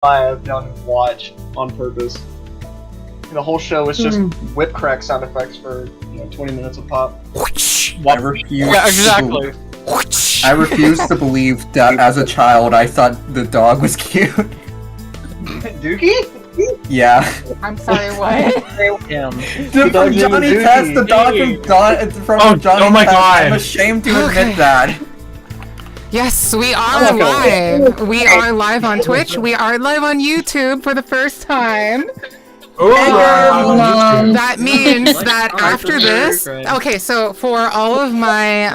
live down and watch on purpose. And the whole show is just whip crack sound effects for 20 minutes a pop. I refuse. Yeah, exactly. I refuse to believe that as a child I thought the dog was cute. Dookie? Yeah. I'm sorry, what? From Johnny Test, the dog from Johnny oh my Test. God. I'm ashamed to admit that. Yes, we are live. We are live on Twitch. We are live on YouTube for the first time. That means that after this, okay, so for all of my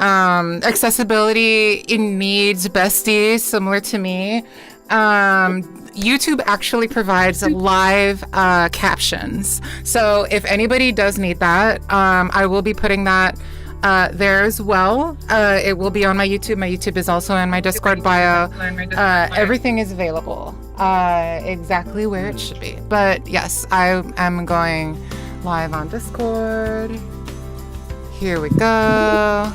accessibility in needs besties similar to me, YouTube actually provides live captions. So if anybody does need that, I will be putting that there as well. It will be on my YouTube. My YouTube is also in my Discord bio. Everything is available exactly where it should be. But yes, I am going live on Discord. Here we go.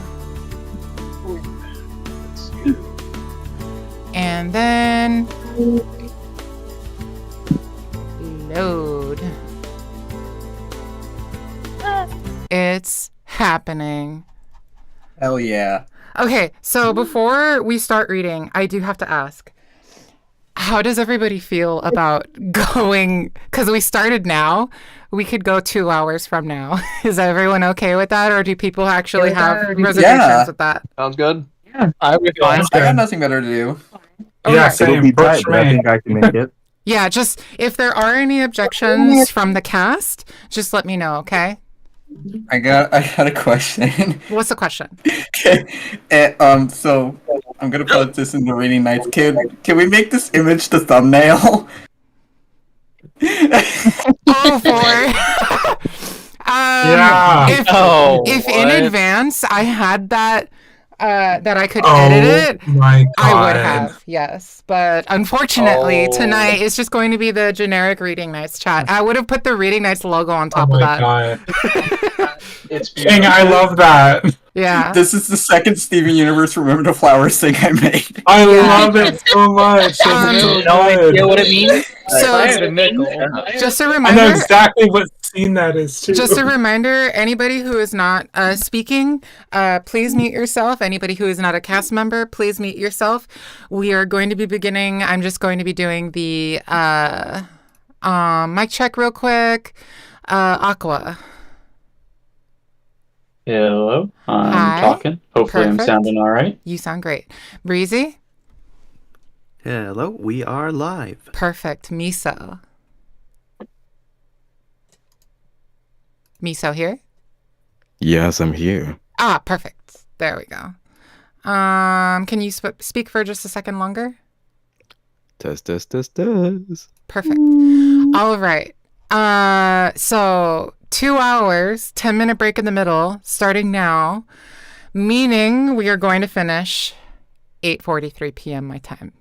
And then load. It's happening. Hell yeah. Okay, so before we start reading, I do have to ask, how does everybody feel about going, because we started now, we could go 2 hours from now. Is everyone okay with that, or do people actually have reservations with that? Sounds good. Yeah, I would fine. I got nothing better to do. Yeah, Okay. same. It'll be Works tight, for but I me. think I can make it. Yeah, just if there are any objections from the cast, just let me know, okay? I got a question. What's the question? So I'm gonna put this in the reading nights. Can we make this image the thumbnail? Oh, for Yeah. if in advance I had that that I could Oh edit it, my God. I would have, yes. But unfortunately, Oh. tonight it's just going to be the generic Reading Nights chat. I would have put the Reading Nights logo on Oh top of my that. God. It's King, I love that. Yeah. This is the second Steven Universe Remember the Flowers thing I made. I Yeah. love it so much. It's so No good. idea what it means. So- I had a nickel. Just a I know reminder. exactly what scene that is too. Just a reminder, anybody who is not speaking, please mute yourself. Anybody who is not a cast member, please mute yourself. We are going to be beginning. I'm just going to be doing the mic check real quick. Aqua. Hello, I'm Hi. talking. Hopefully Perfect. I'm sounding all right. You sound great. Breezy. Hello, we are live. Perfect. Miso. Miso here? Yes, I'm here. Ah, perfect. There we go. Can you speak for just a second longer? Test. Perfect. All right. So 2 hours, 10-minute break in the middle, starting now, meaning we are going to finish 8:43 p.m. my time.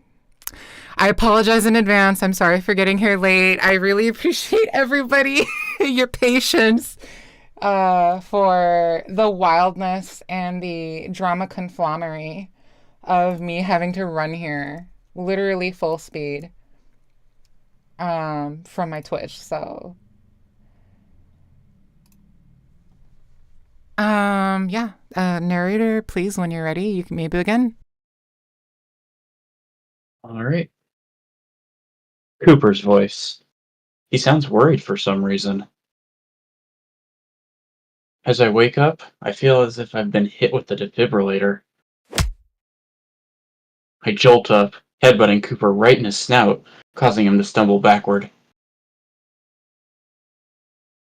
I apologize in advance. I'm sorry for getting here late. I really appreciate everybody, your patience for the wildness and the drama conflamery of me having to run here literally full speed from my Twitch. So yeah, narrator, please, when you're ready, you can maybe begin. All right. Cooper's voice. He sounds worried for some reason. As I wake up, I feel as if I've been hit with the defibrillator. I jolt up, headbutting Cooper right in his snout, causing him to stumble backward.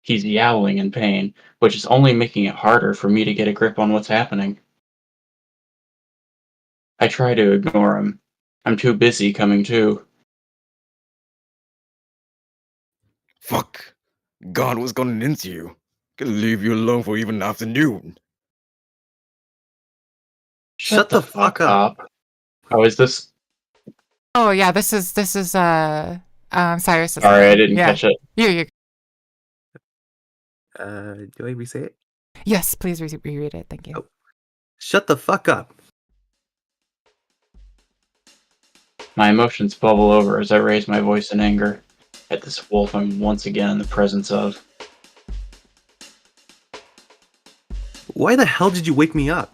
He's yowling in pain, which is only making it harder for me to get a grip on what's happening. I try to ignore him. I'm too busy coming to. Fuck. God was gonna into you. Could leave you alone for even an afternoon. Shut the fuck up. How is this? Oh yeah, this is Cyrus. Sorry, I didn't catch it. You. Do I re-say it? Yes, please reread it. Thank you. Oh. Shut the fuck up. My emotions bubble over as I raise my voice in anger at this wolf I'm once again in the presence of. Why the hell did you wake me up?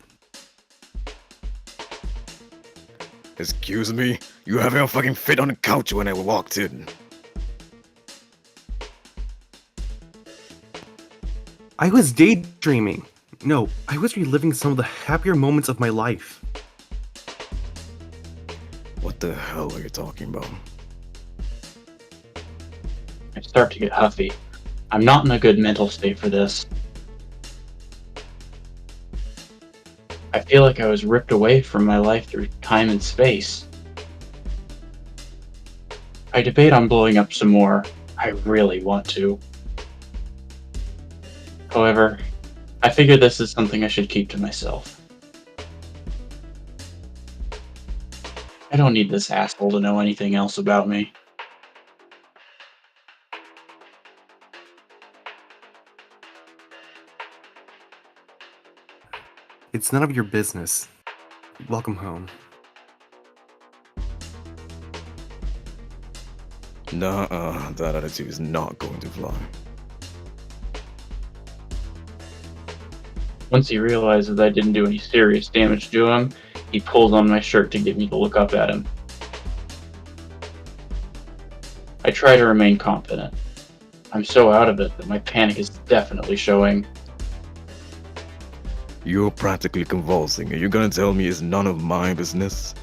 Excuse me? You having a fucking fit on the couch when I walked in. I was daydreaming. No, I was reliving some of the happier moments of my life. What the hell are you talking about? I start to get huffy. I'm not in a good mental state for this. I feel like I was ripped away from my life through time and space. I debate on blowing up some more. I really want to. However, I figure this is something I should keep to myself. I don't need this asshole to know anything else about me. It's none of your business. Welcome home. Nah, that attitude is not going to fly. Once he realizes I didn't do any serious damage to him, he pulls on my shirt to get me to look up at him. I try to remain confident. I'm so out of it that my panic is definitely showing. You're practically convulsing. Are you gonna tell me it's none of my business?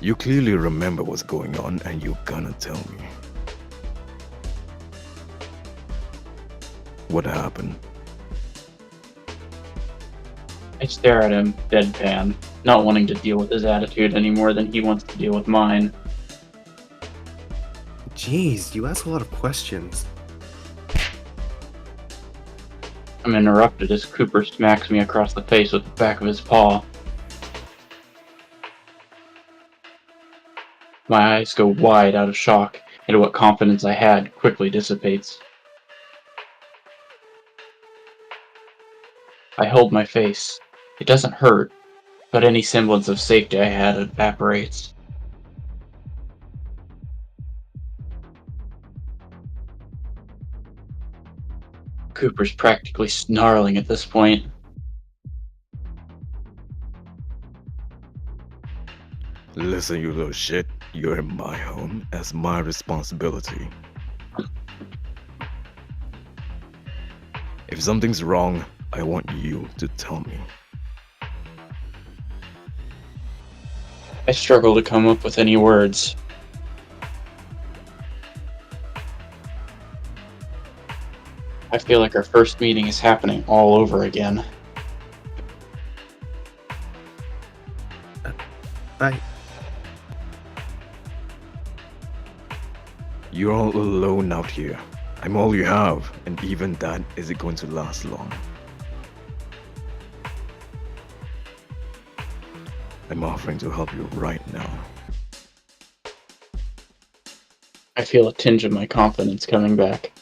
You clearly remember what's going on and you're gonna tell me. What happened? I stare at him, deadpan, not wanting to deal with his attitude any more than he wants to deal with mine. Jeez, you ask a lot of questions. I'm interrupted as Cooper smacks me across the face with the back of his paw. My eyes go wide out of shock, and what confidence I had quickly dissipates. I hold my face. It doesn't hurt, but any semblance of safety I had evaporates. Cooper's practically snarling at this point. Listen, you little shit. You're in my home. That's my responsibility. If something's wrong, I want you to tell me. I struggle to come up with any words. I feel like our first meeting is happening all over again. You're all alone out here. I'm all you have, and even that isn't going to last long. I'm offering to help you right now. I feel a tinge of my confidence coming back.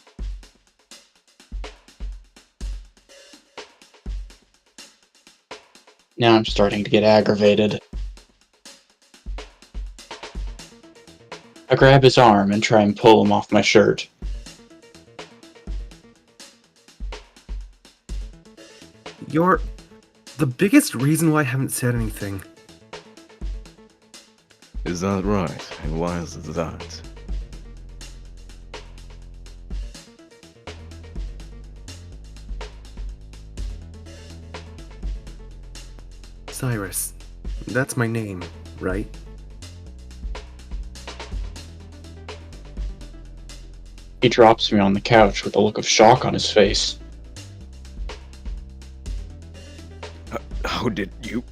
Now I'm starting to get aggravated. I grab his arm and try and pull him off my shirt. You're the biggest reason why I haven't said anything. Is that right? And why is that? Cyrus, that's my name, right? He drops me on the couch with a look of shock on his face. How did you?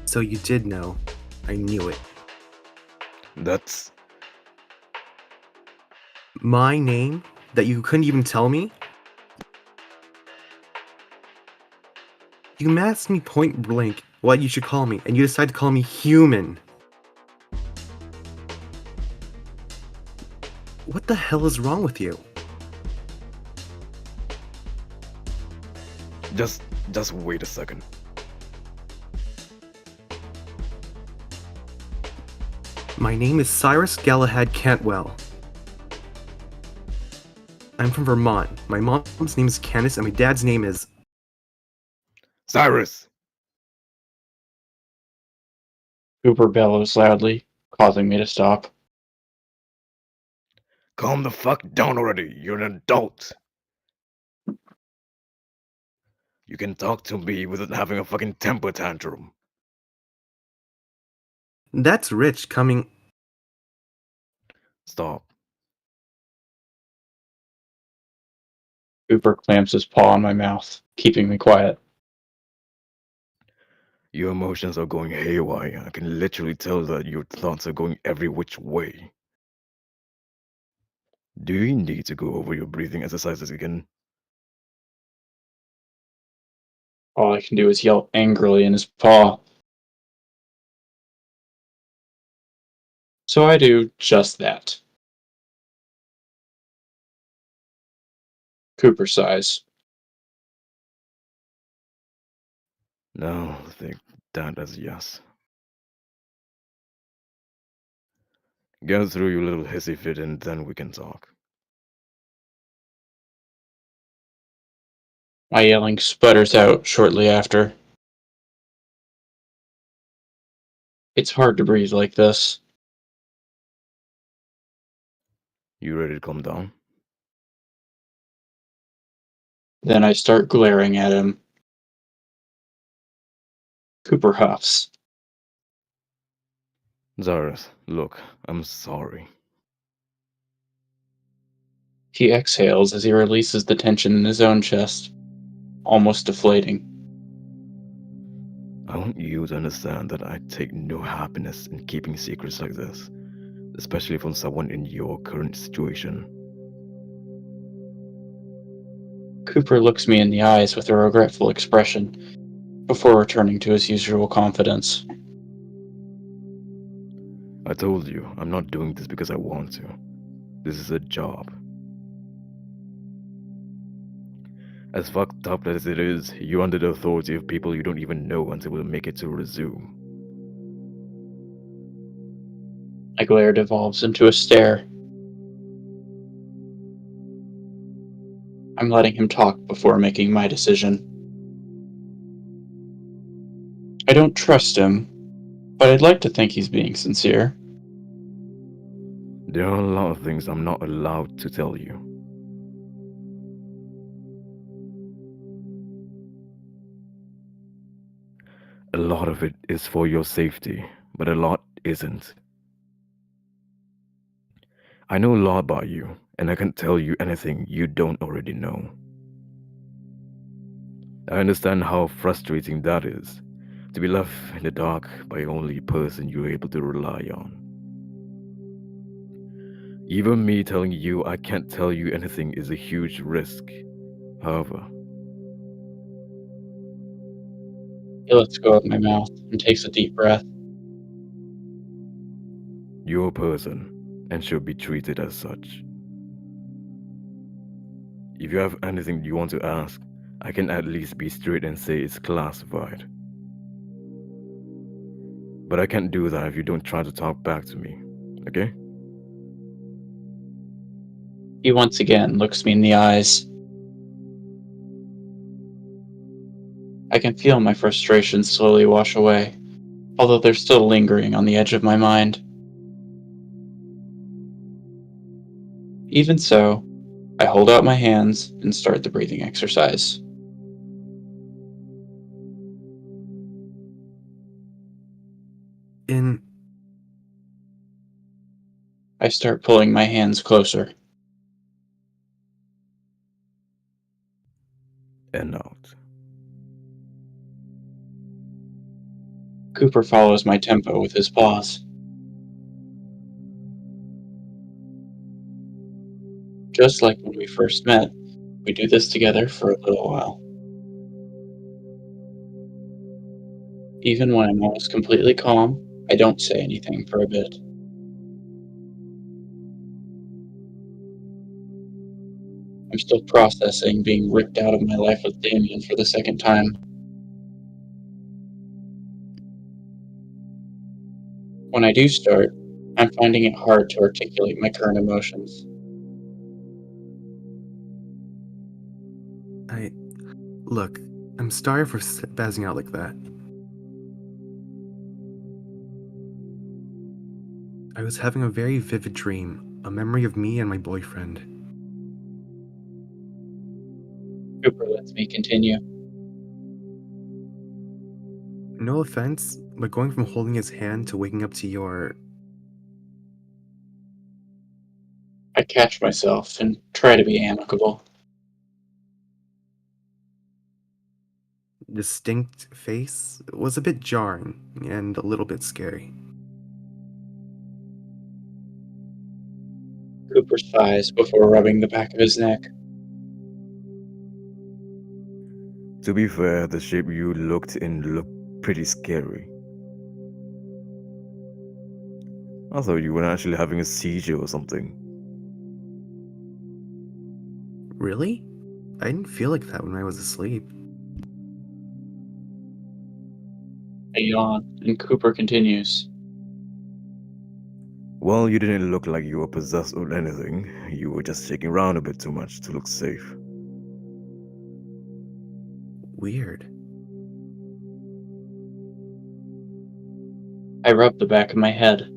So you did know. I knew it. That's... My name? That you couldn't even tell me? You asked me point blank what you should call me, and you decided to call me human. What the hell is wrong with you? Just wait a second. My name is Cyrus Galahad Cantwell. I'm from Vermont. My mom's name is Candace, and my dad's name is... Cyrus! Cooper bellows loudly, causing me to stop. Calm the fuck down already. You're an adult. You can talk to me without having a fucking temper tantrum. That's Rich coming... Stop. Cooper clamps his paw on my mouth, keeping me quiet. Your emotions are going haywire. I can literally tell that your thoughts are going every which way. Do you need to go over your breathing exercises again? All I can do is yell angrily in his paw. So I do just that. Cooper sighs. No, I think that is yes. Get through your little hissy fit and then we can talk. My yelling sputters out shortly after. It's hard to breathe like this. You ready to calm down? Then I start glaring at him. Cooper huffs. Cyrus, look, I'm sorry. He exhales as he releases the tension in his own chest, almost deflating. I want you to understand that I take no happiness in keeping secrets like this, especially from someone in your current situation. Cooper looks me in the eyes with a regretful expression, before returning to his usual confidence. I told you, I'm not doing this because I want to. This is a job. As fucked up as it is, you're under the authority of people you don't even know until we make it to resume. My glare devolves into a stare. I'm letting him talk before making my decision. I don't trust him, but I'd like to think he's being sincere. There are a lot of things I'm not allowed to tell you. A lot of it is for your safety, but a lot isn't. I know a lot about you, and I can't tell you anything you don't already know. I understand how frustrating that is, to be left in the dark by the only person you're able to rely on. Even me telling you I can't tell you anything is a huge risk. However, He lets go of my mouth and takes a deep breath. you're a person and should be treated as such. If you have anything you want to ask, I can at least be straight and say it's classified. But I can't do that if you don't try to talk back to me, okay? He once again looks me in the eyes. I can feel my frustration slowly wash away, although they're still lingering on the edge of my mind. Even so, I hold out my hands and start the breathing exercise. I start pulling my hands closer. And out. Cooper follows my tempo with his paws. Just like when we first met, we do this together for a little while. Even when I'm almost completely calm, I don't say anything for a bit. I'm still processing being ripped out of my life with Damien for the second time. When I do start, I'm finding it hard to articulate my current emotions. Look, I'm sorry for spazzing out like that. I was having a very vivid dream, a memory of me and my boyfriend. Cooper lets me continue. No offense, but going from holding his hand to waking up to your... I catch myself and try to be amicable. distinct face was a bit jarring and a little bit scary. Cooper sighs before rubbing the back of his neck. To be fair, the shape you looked in looked pretty scary. I thought you were actually having a seizure or something. Really? I didn't feel like that when I was asleep. I yawn, and Cooper continues. Well, you didn't look like you were possessed or anything. You were just shaking around a bit too much to look safe. Weird. I rub the back of my head.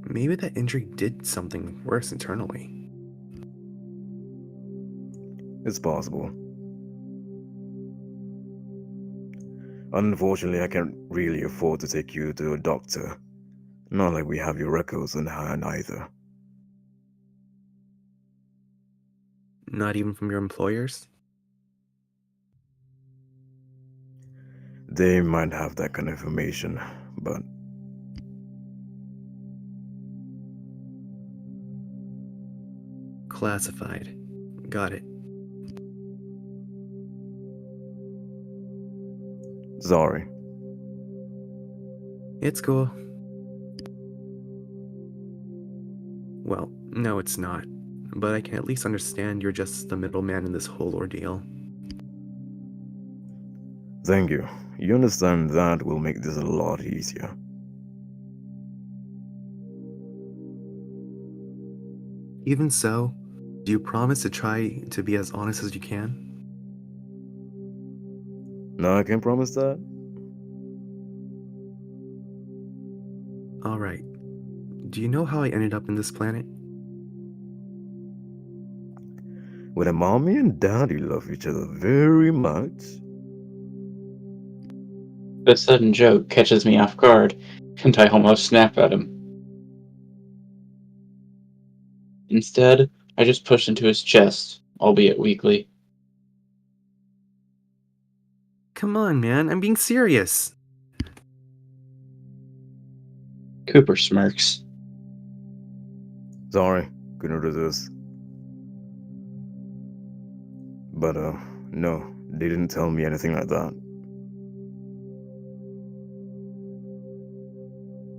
Maybe that injury did something worse internally. It's possible. Unfortunately, I can't really afford to take you to a doctor. Not like we have your records in hand either. Not even from your employers? They might have that kind of information, but Classified. Got it. sorry. It's cool. Well, no, it's not. But I can at least understand you're just the middleman in this whole ordeal. Thank you. You understand that will make this a lot easier. Even so, do you promise to try to be as honest as you can? No, I can't promise that. Alright. Do you know how I ended up in this planet? When a mommy and daddy love each other very much. The sudden joke catches me off guard, and I almost snap at him. Instead, I just push into his chest, albeit weakly. Come on, man, I'm being serious. Cooper smirks. Sorry, couldn't resist. But, no, they didn't tell me anything like that.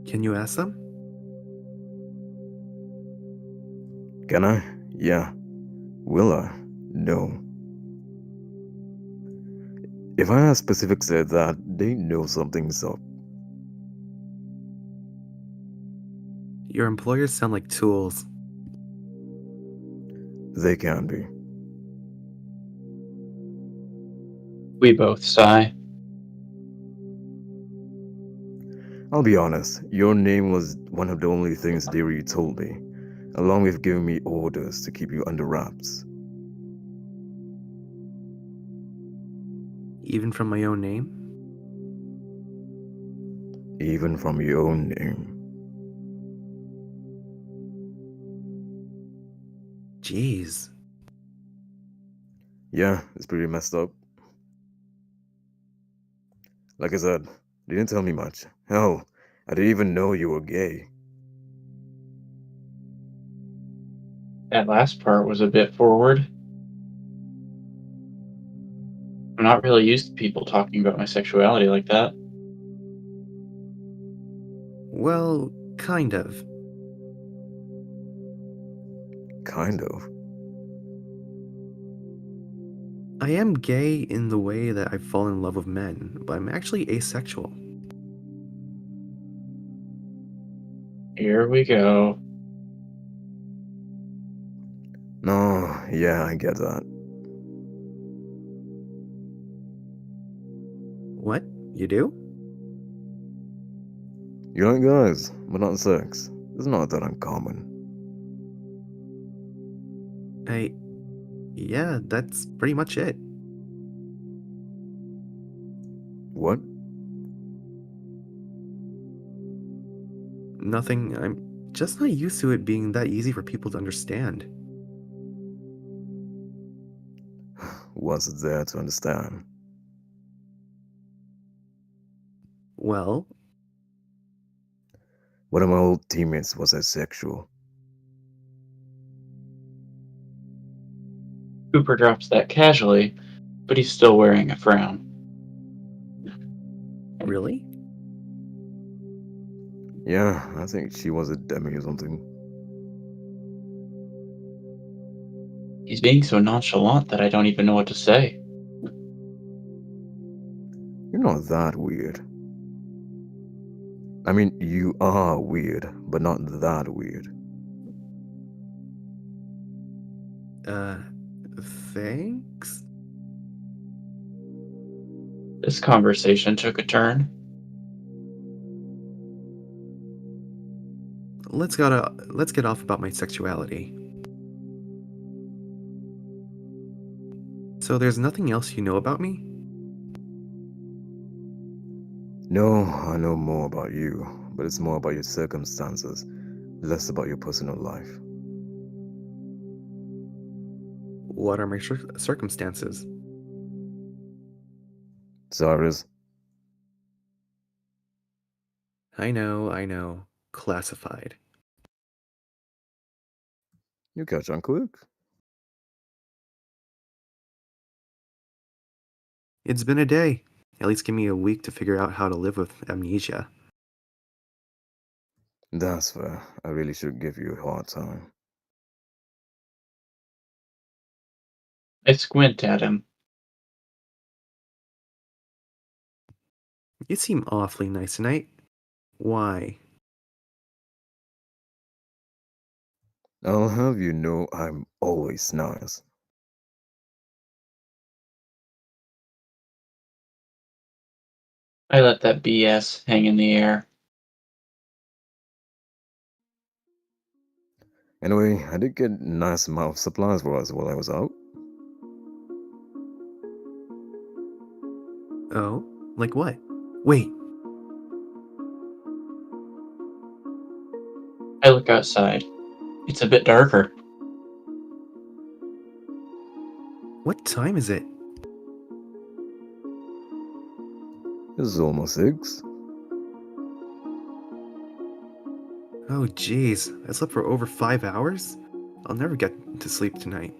Can you ask them? Can I? Yeah. Will I? No. If I ask specifics like that, they know something's up. Your employers sound like tools. They can be. We both sigh. I'll be honest, your name was one of the only things they really told me, along with giving me orders to keep you under wraps. Even from my own name? Even from your own name. Jeez. Yeah, it's pretty messed up. Like I said, they didn't tell me much. Hell, I didn't even know you were gay. That last part was a bit forward. I'm not really used to people talking about my sexuality like that. Well, kind of. kind of. I am gay in the way that I've fallen in love with men, but I'm actually asexual. Here we go. No, yeah, I get that. What? You do? You like guys, but not sex. It's not that uncommon. Yeah, that's pretty much it. What? Nothing. I'm just not used to it being that easy for people to understand. What's there to understand? Well, One of my old teammates was asexual. Cooper drops that casually, but he's still wearing a frown. really? Yeah, I think she was a demi or something. He's being so nonchalant that I don't even know what to say. You're not that weird. I mean, you are weird, but not that weird. Thanks? This conversation took a turn. Let's get off about my sexuality. So there's nothing else you know about me? No, I know more about you, but it's more about your circumstances, less about your personal life. What are my circumstances? Cyrus, I know. Classified. you catch on quick. It's been a day. At least give me a week to figure out how to live with amnesia. That's fair. I really should give you a hard time. I squint at him. You seem awfully nice tonight. Why? I'll have you know I'm always nice. I let that BS hang in the air. Anyway, I did get a nice amount of supplies for us while I was out. Oh? Like what? Wait, I look outside. It's a bit darker. what time is it? It's almost 6. Oh jeez, I slept for over 5 hours? I'll never get to sleep tonight.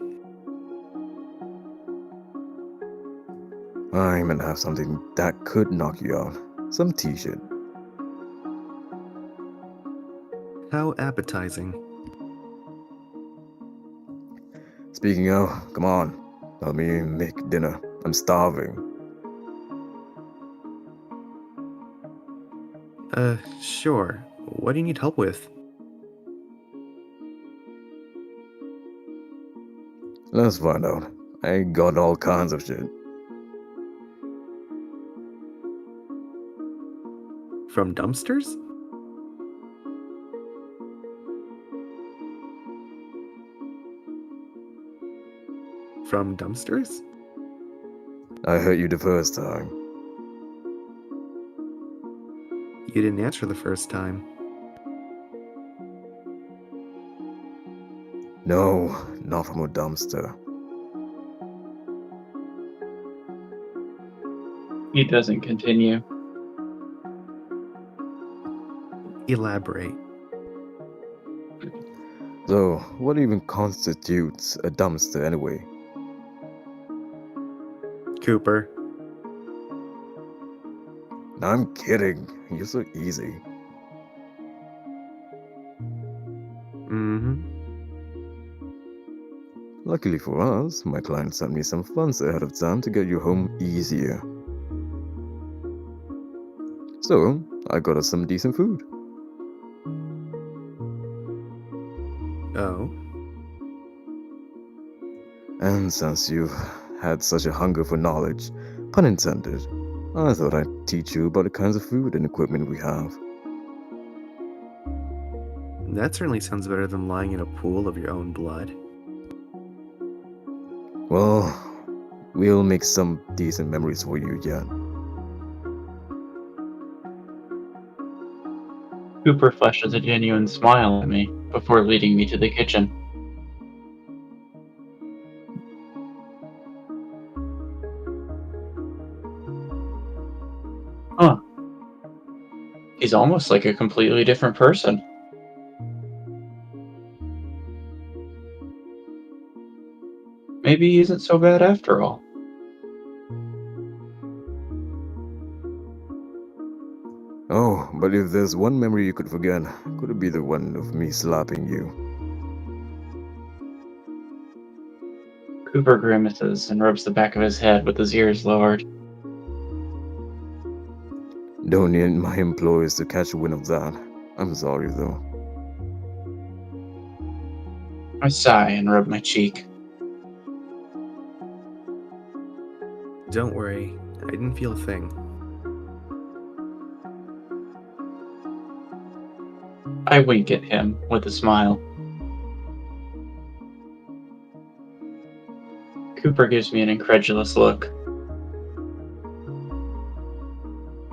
I'm gonna have something that could knock you out. Some t-shirt. How appetizing. Speaking of, come on. Help me make dinner. I'm starving. Sure. What do you need help with? Let's find out. I got all kinds of shit. From dumpsters? From dumpsters? I heard you the first time. You didn't answer the first time. No, not from a dumpster. He doesn't continue. Elaborate. So, what even constitutes a dumpster anyway? Cooper. I'm kidding. You're so easy. Mm-hmm. Luckily for us, my client sent me some funds ahead of time to get you home easier. So, I got us some decent food. Oh, And since you've had such a hunger for knowledge, pun intended, I thought I'd teach you about the kinds of food and equipment we have. that certainly sounds better than lying in a pool of your own blood. Well, we'll make some decent memories for you yet. Cooper flashes a genuine smile at me before leading me to the kitchen. Huh. He's almost like a completely different person. Maybe he isn't so bad after all. Oh, but if there's one memory you could forget, could it be the one of me slapping you? Cooper grimaces and rubs the back of his head with his ears lowered. Don't need my employees to catch wind of that. I'm sorry though. I sigh and rub my cheek. Don't worry, I didn't feel a thing. I wink at him with a smile. Cooper gives me an incredulous look.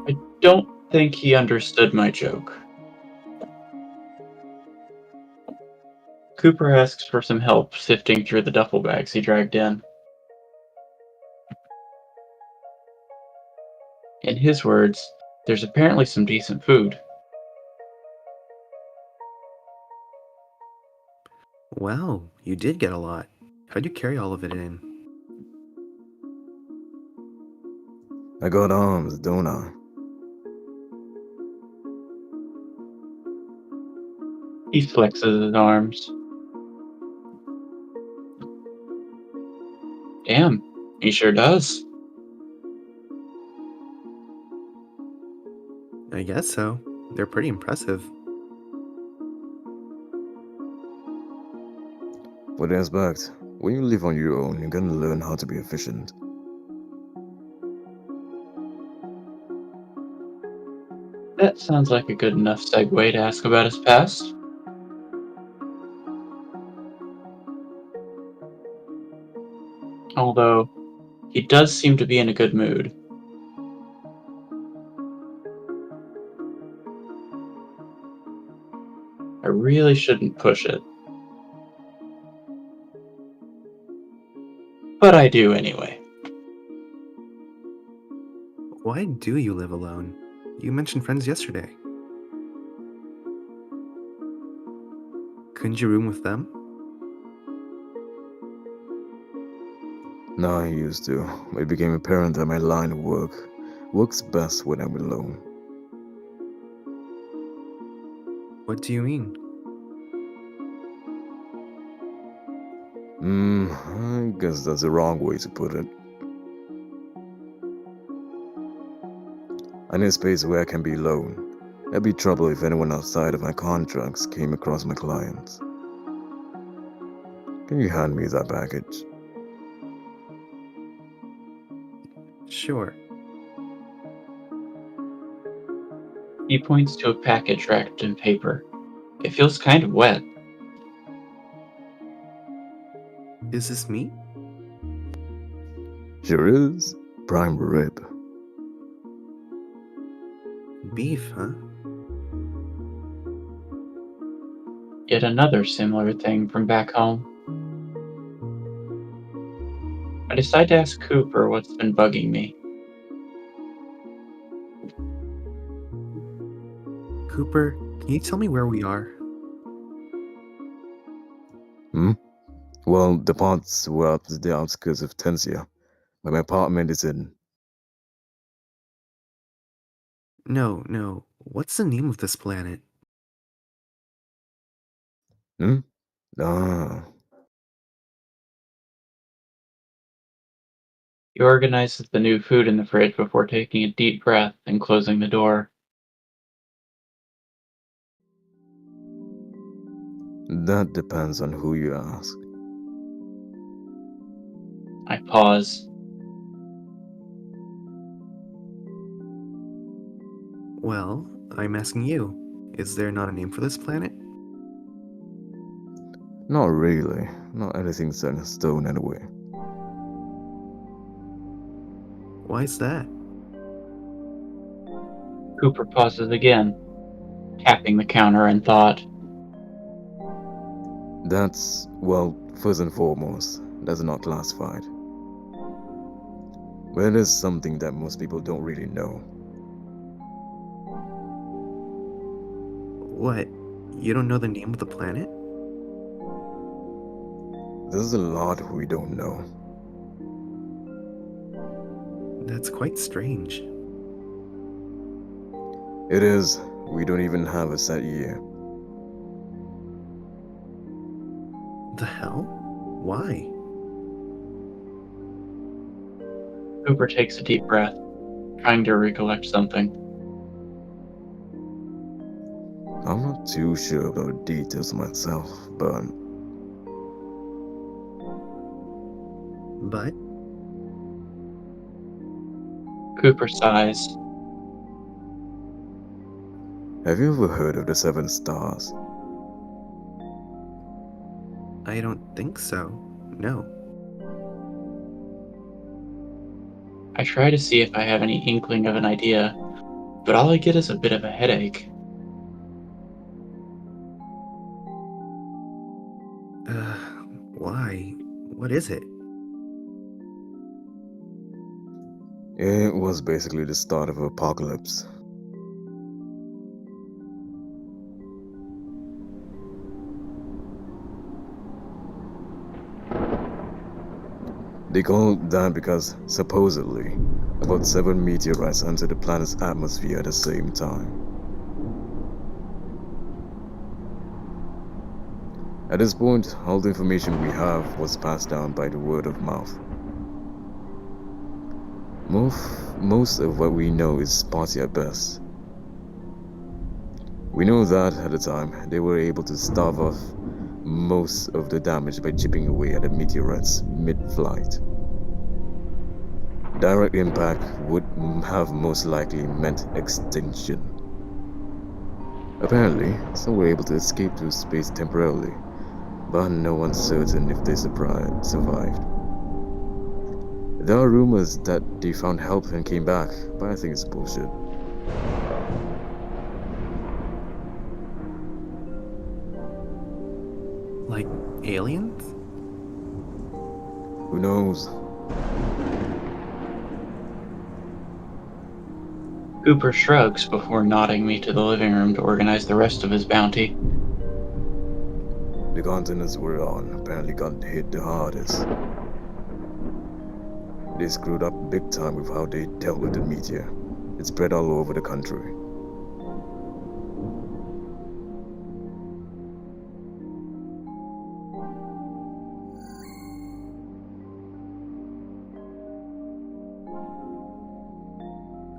I don't think he understood my joke. Cooper asks for some help sifting through the duffel bags he dragged in. In his words, there's apparently some decent food. Wow, you did get a lot. How'd you carry all of it in? I got arms, don't I? He flexes his arms. Damn, he sure does. I guess so. They're pretty impressive. What do you expect? When you live on your own, you're gonna learn how to be efficient. That sounds like a good enough segue to ask about his past. Although, he does seem to be in a good mood. I really shouldn't push it. But I do anyway. Why do you live alone? You mentioned friends yesterday. Couldn't you room with them? Now I used to, but it became apparent that my line of work works best when I'm alone. What do you mean? I guess that's the wrong way to put it. I need a space where I can be alone. There'd be trouble if anyone outside of my contracts came across my clients. Can you hand me that package? Sure. He points to a package wrapped in paper. It feels kind of wet. Is this meat? Sure is. Prime rib. Beef, huh? Yet another similar thing from back home. I decide to ask Cooper what's been bugging me. Cooper, can you tell me where we are? Well, the parts were at the outskirts of Tensia, but my apartment is in. No. What's the name of this planet? Ah, He organizes the new food in the fridge before taking a deep breath and closing the door. That depends on who you ask. I pause. Well, I'm asking you. Is there not a name for this planet? Not really. Not anything set in stone anyway. Why is that? Cooper pauses again, tapping the counter in thought. That's, well, first and foremost, that's not classified. But it is something that most people don't really know. What? You don't know the name of the planet? There's a lot we don't know. That's quite strange. It is. We don't even have a set year. The hell? Why? Cooper takes a deep breath, trying to recollect something. I'm not too sure about the details myself, but But Cooper sighs. have you ever heard of the Seven Stars? I don't think so. No. I try to see if I have any inkling of an idea, but all I get is a bit of a headache. Why? What is it? It was basically the start of an apocalypse. They call it that because, supposedly, about 7 meteorites entered the planet's atmosphere at the same time. At this point, all the information we have was passed down by the word of mouth. Most of what we know is spotty at best. We know that, at the time, they were able to stave off most of the damage by chipping away at the meteorites mid-flight. Direct impact would have most likely meant extinction. Apparently, some were able to escape to space temporarily, but no one's certain if they survived. There are rumors that they found help and came back, but I think it's bullshit. Like aliens? Who knows? Cooper shrugs before nodding me to the living room to organize the rest of his bounty. The continents we're on apparently got hit the hardest. They screwed up big time with how they dealt with the meteor. It spread all over the country.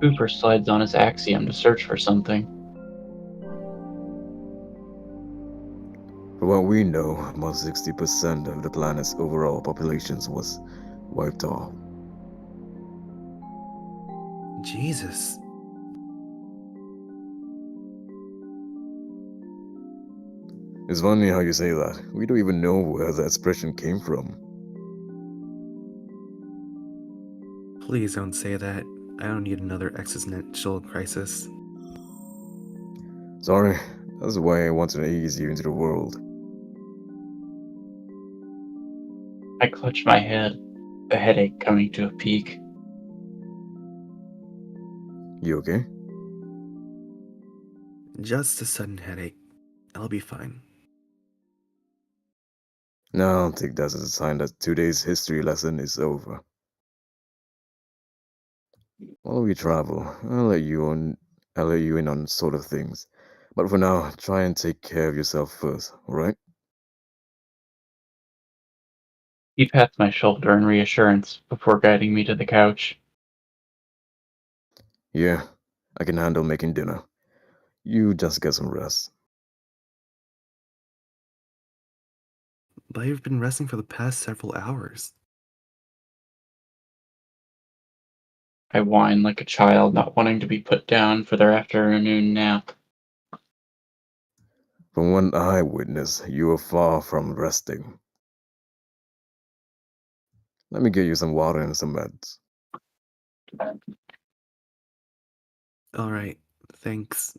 Cooper slides on his Axiom to search for something. For what we know, about 60% of the planet's overall populations was wiped off. Jesus. It's funny how you say that. We don't even know where that expression came from. Please don't say that. I don't need another existential crisis. Sorry, that's why I wanted to ease you into the world. I clutch my head, the headache coming to a peak. You okay? Just a sudden headache. I'll be fine. No, I'll take that as a sign that today's history lesson is over. While we travel, I'll let you in on sort of things. But for now, try and take care of yourself first, alright? He pats my shoulder in reassurance before guiding me to the couch. Yeah, I can handle making dinner. You just get some rest. But I've been resting for the past several hours. I whine like a child not wanting to be put down for their afternoon nap. From what I witnessed, you are far from resting. Let me get you some water and some meds. Alright, thanks.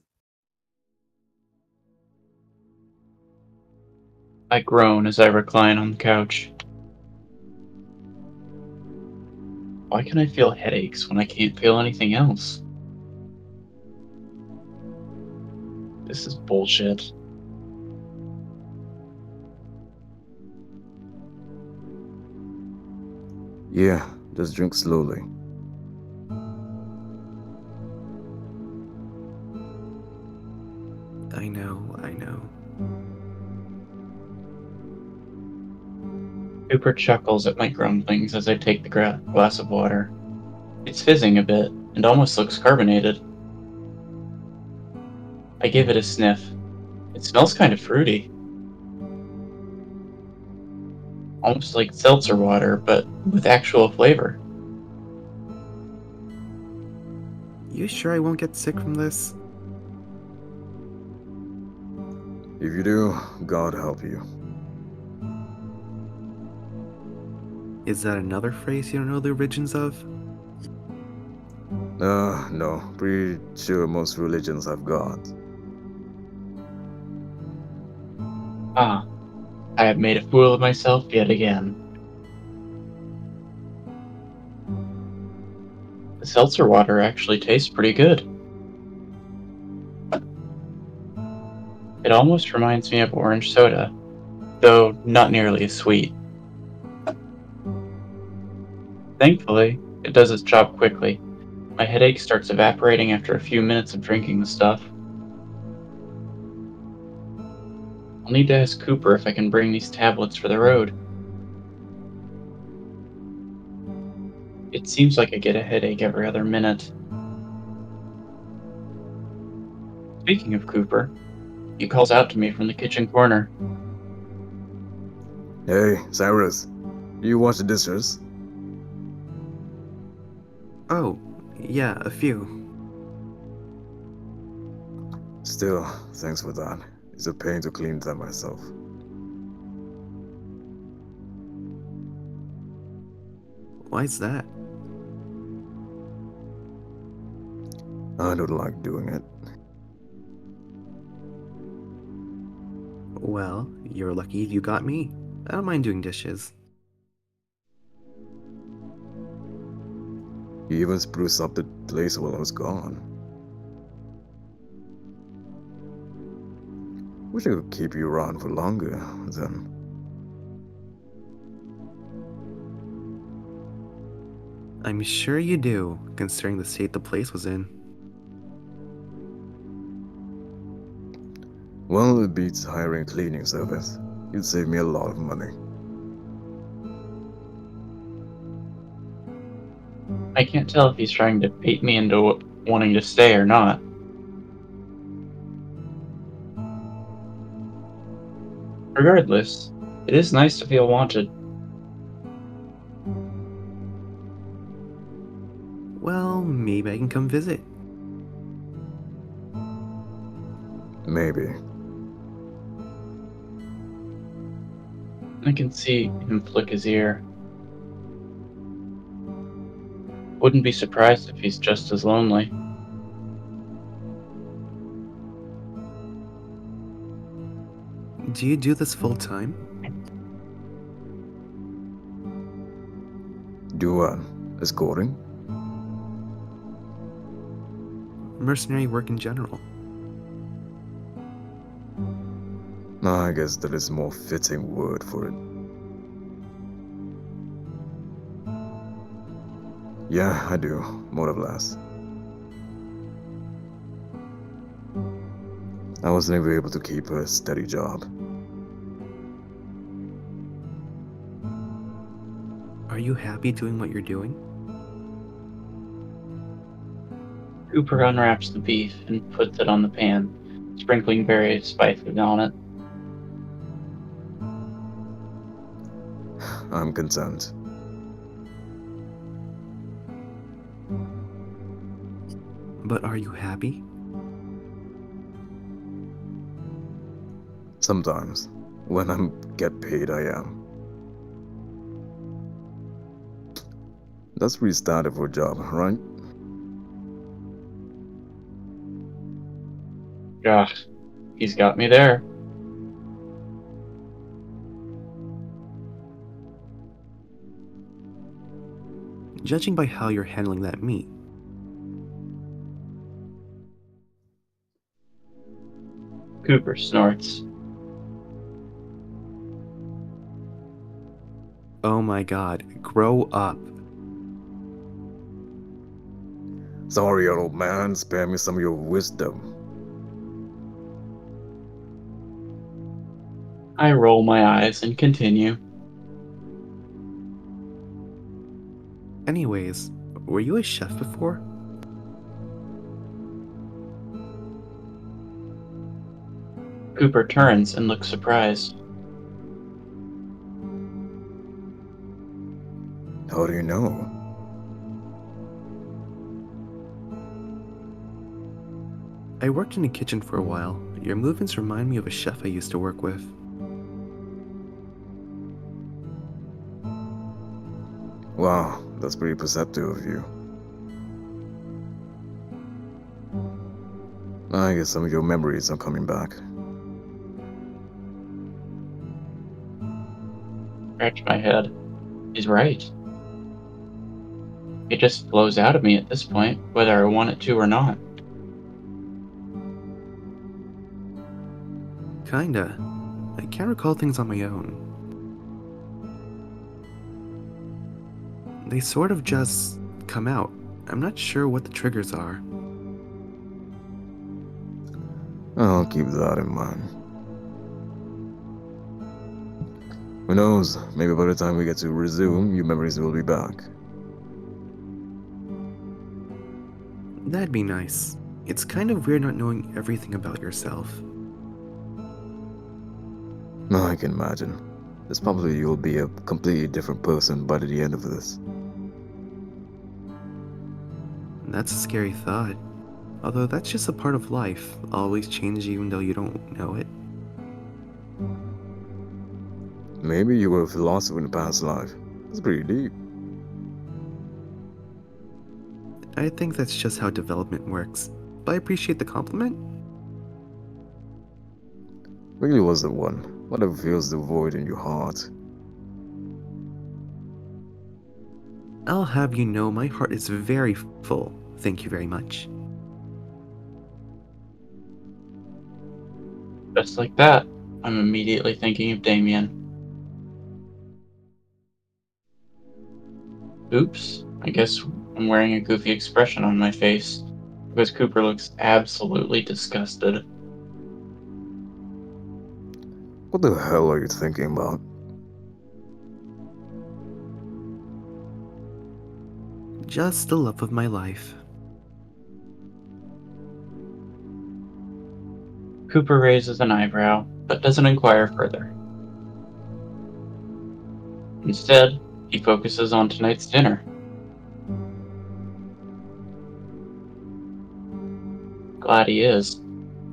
I groan as I recline on the couch. Why can I feel headaches when I can't feel anything else? This is bullshit. Yeah, just drink slowly. I know. Cooper chuckles at my grumblings as I take the glass of water. It's fizzing a bit and almost looks carbonated. I give it a sniff. It smells kind of fruity. Almost like seltzer water, but with actual flavor. You sure I won't get sick from this? If you do, God help you. Is that another phrase you don't know the origins of? No, pretty sure most religions have God. Ah, I have made a fool of myself yet again. The seltzer water actually tastes pretty good. It almost reminds me of orange soda, though not nearly as sweet. Thankfully, it does its job quickly. My headache starts evaporating after a few minutes of drinking the stuff. I'll need to ask Cooper if I can bring these tablets for the road. It seems like I get a headache every other minute. Speaking of Cooper, he calls out to me from the kitchen corner. Hey, Cyrus, do you wash the dishes? Oh, yeah, a few. Still, thanks for that. It's a pain to clean them myself. Why's that? I don't like doing it. Well, you're lucky you got me. I don't mind doing dishes. You even spruced up the place while I was gone. Wish I could keep you around for longer, then. I'm sure you do, considering the state the place was in. Well, it beats hiring a cleaning service. You'd save me a lot of money. I can't tell if he's trying to bait me into wanting to stay or not. Regardless, it is nice to feel wanted. Well, maybe I can come visit. Maybe. I can see him flick his ear. Wouldn't be surprised if he's just as lonely. Do you do this full time? Do what? Escorting? Mercenary work in general. I guess that is a more fitting word for it. Yeah, I do, more or less. I was never able to keep a steady job. Are you happy doing what you're doing? Cooper unwraps the beef and puts it on the pan, sprinkling various spices on it. I'm content. But are you happy? Sometimes, when I get paid, I am. That's pretty standard for a job, right? Gosh, he's got me there. Judging by how you're handling that meat, Cooper snorts. oh my god, grow up. Sorry, old man, spare me some of your wisdom. I roll my eyes and continue. Anyways, were you a chef before? Cooper turns and looks surprised. How do you know? I worked in the kitchen for a while. Your movements remind me of a chef I used to work with. Wow, that's pretty perceptive of you. I guess some of your memories are coming back. Scratch my head. He's right. It just flows out of me at this point, whether I want it to or not. Kinda. I can't recall things on my own. They sort of just come out. I'm not sure what the triggers are. I'll keep that in mind. Who knows, maybe by the time we get to resume, your memories will be back. That'd be nice. It's kind of weird not knowing everything about yourself. I can imagine. It's probably you'll be a completely different person by the end of this. That's a scary thought. Although that's just a part of life, always change even though you don't know it. Maybe you were a philosopher in a past life. That's pretty deep. I think that's just how development works. But I appreciate the compliment. Really was the one. Whatever fills the void in your heart. I'll have you know my heart is very full. Thank you very much. Just like that, I'm immediately thinking of Damien. Oops, I guess I'm wearing a goofy expression on my face, because Cooper looks absolutely disgusted. What the hell are you thinking about? Just the love of my life. Cooper raises an eyebrow, but doesn't inquire further. Instead, he focuses on tonight's dinner. Glad he is.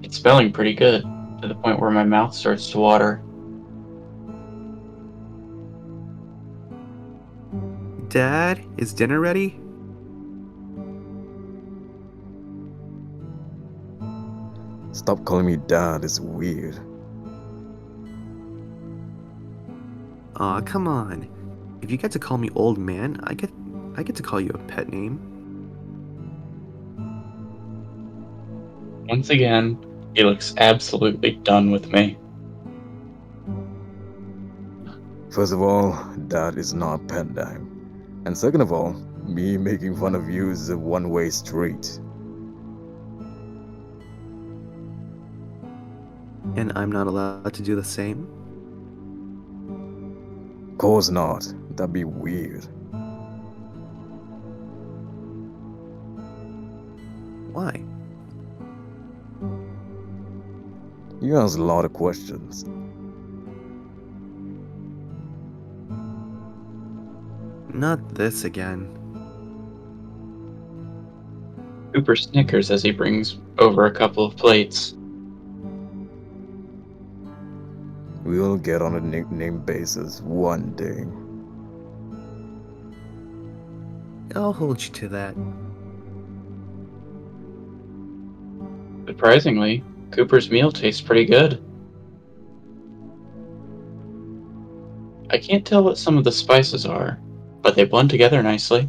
It's smelling pretty good, to the point where my mouth starts to water. Dad, is dinner ready? Stop calling me dad, it's weird. Aw, come on. If you get to call me old man, I get to call you a pet name. Once again, he looks absolutely done with me. First of all, dad is not a pet name. And second of all, me making fun of you is a one-way street. And I'm not allowed to do the same? course not. That'd be weird. Why? You ask a lot of questions. Not this again. Cooper snickers as he brings over a couple of plates. We'll get on a nickname basis one day. I'll hold you to that. Surprisingly, Cooper's meal tastes pretty good. I can't tell what some of the spices are, but they blend together nicely.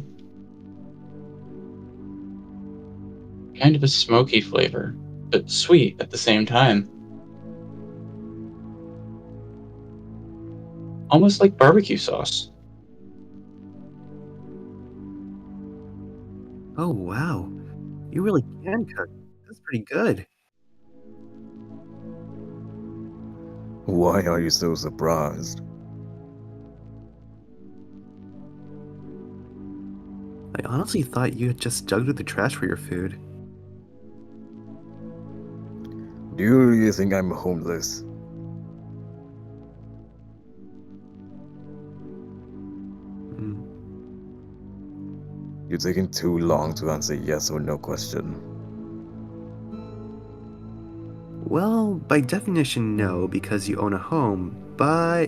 Kind of a smoky flavor, but sweet at the same time. Almost like barbecue sauce. Oh, wow. You really can cook. That's pretty good. Why are you so surprised? I honestly thought you had just dug through the trash for your food. Do you really think I'm homeless? Hmm. You're taking too long to answer yes or no question. Well, by definition, no, because you own a home, but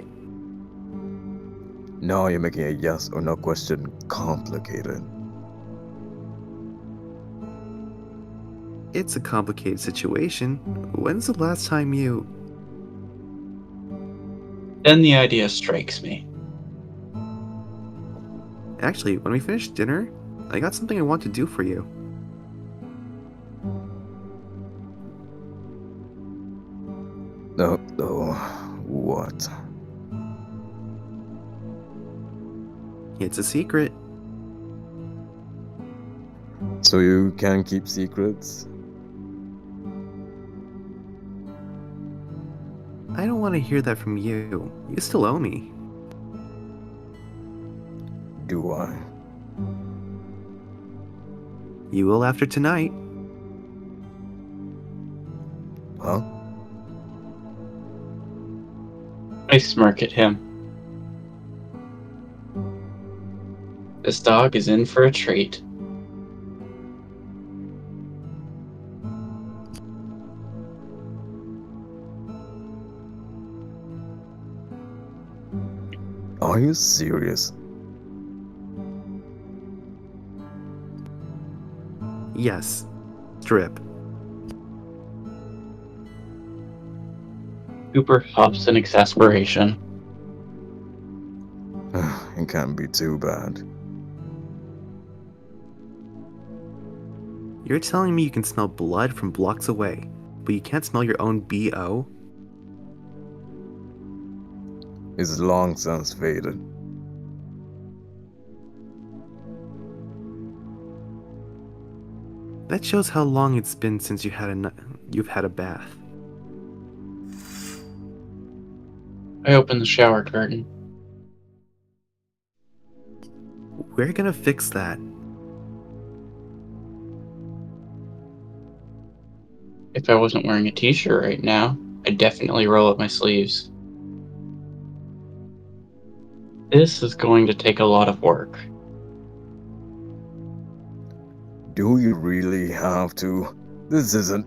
Now you're making a yes or no question complicated. it's a complicated situation. When's the last time you... Then the idea strikes me. Actually, when we finish dinner, I got something I want to do for you. No, what? It's a secret. So you can keep secrets? I don't want to hear that from you. You still owe me. Do I? You will after tonight. Huh? I smirk at him. This dog is in for a treat. Are you serious? Yes. Strip. Cooper huffs in exasperation. It can't be too bad. You're telling me you can smell blood from blocks away, but you can't smell your own BO? It's long since faded. That shows how long it's been since you've had a bath. I open the shower curtain. We're gonna fix that. If I wasn't wearing a t-shirt right now, I'd definitely roll up my sleeves. This is going to take a lot of work. Do you really have to? This isn't...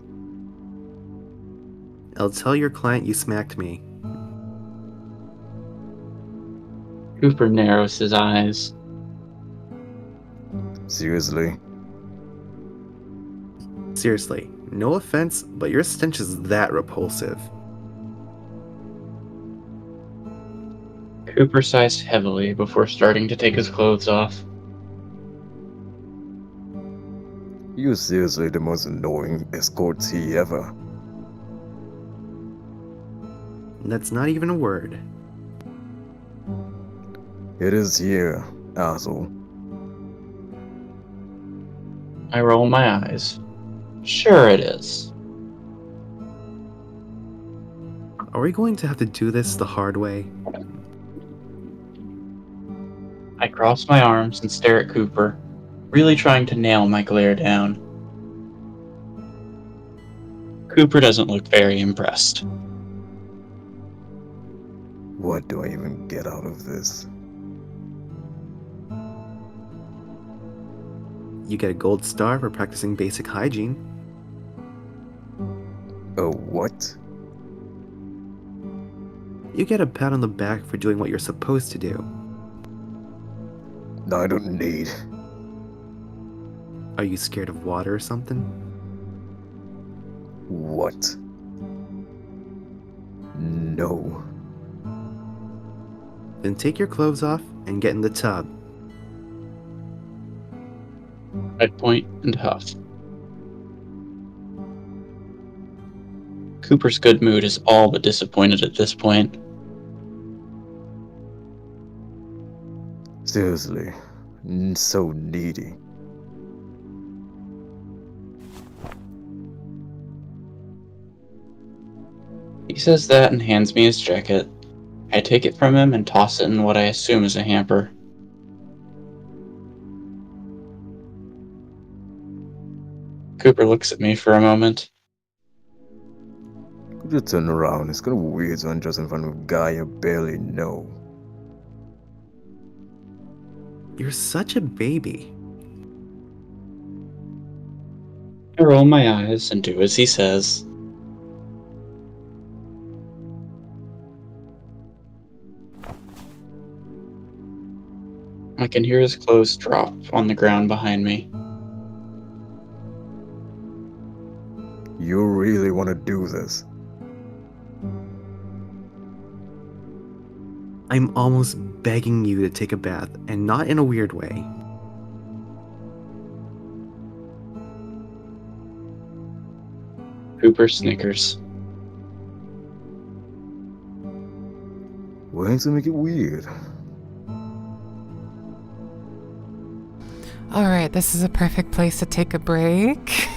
I'll tell your client you smacked me. Cooper narrows his eyes. Seriously? Seriously, no offense, but your stench is that repulsive. Cooper sighs heavily before starting to take his clothes off. You're seriously the most annoying escortee ever. That's not even a word. It is here, asshole. I roll my eyes. Sure it is. Are we going to have to do this the hard way? cross my arms and stare at Cooper, really trying to nail my glare down. Cooper doesn't look very impressed. What do I even get out of this? You get a gold star for practicing basic hygiene. Oh, what? You get a pat on the back for doing what you're supposed to do. No, I don't need. Are you scared of water or something? What? No. Then take your clothes off and get in the tub. I point and huff. Cooper's good mood is all but disappointed at this point. Seriously. So needy. He says that and hands me his jacket. I take it from him and toss it in what I assume is a hamper. Cooper looks at me for a moment. Could you turn around? It's kind of weird to undress in front of a guy you barely know. You're such a baby. I roll my eyes and do as he says. I can hear his clothes drop on the ground behind me. You really want to do this? I'm almost begging you to take a bath, and not in a weird way. Cooper snickers. Ways to make it weird. All right, this is a perfect place to take a break.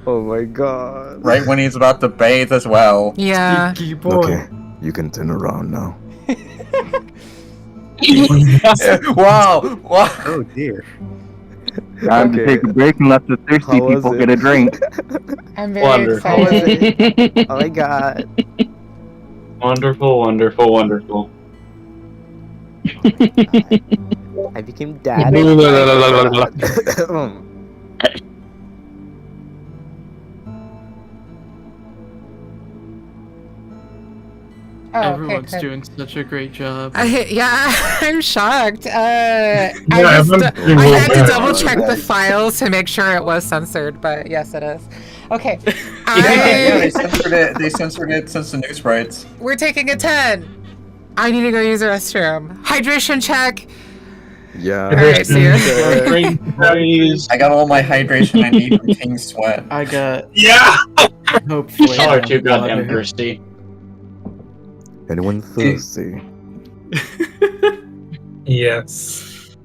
Oh my god. Right when he's about to bathe as well. Yeah. Okay, you can turn around now. Wow! Wow! Oh dear. Time to take a break and let the thirsty How was people it? get a drink. I'm very Wonderful. excited. Oh my god. Wonderful, wonderful, wonderful. I became dad. Oh, okay, Everyone's good. doing such a great job. Yeah, I'm shocked. I everyone's doing I real had to bad. double check the files to make sure it was censored, but yes, it is. Okay, Yeah, they censored it. They censored it since the news rights. we're taking a 10. I need to go use the restroom. Hydration check. Yeah. Alright, see you. Great praise. I got all my hydration I need from King Sweat. I got Yeah! hopefully. Y'all are too goddamn water. thirsty. Anyone thirsty? Yes.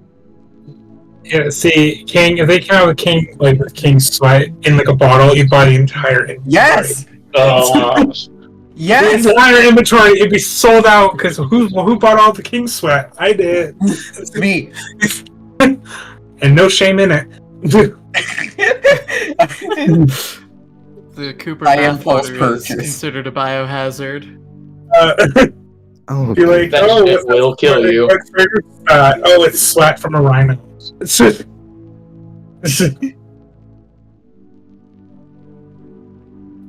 Yeah, see, King, if they came out with King, like with King Sweat in like a bottle, you'd buy the entire inventory. Yes! Oh, The Yes! entire inventory, it'd be sold out because who bought all the King Sweat? I did. Me. And no shame in it. The Cooper I impulse bathwater is purchase. considered a biohazard. Oh, Be like, that oh, shit what's will kill you. what's for oh, it's sweat from a rhino.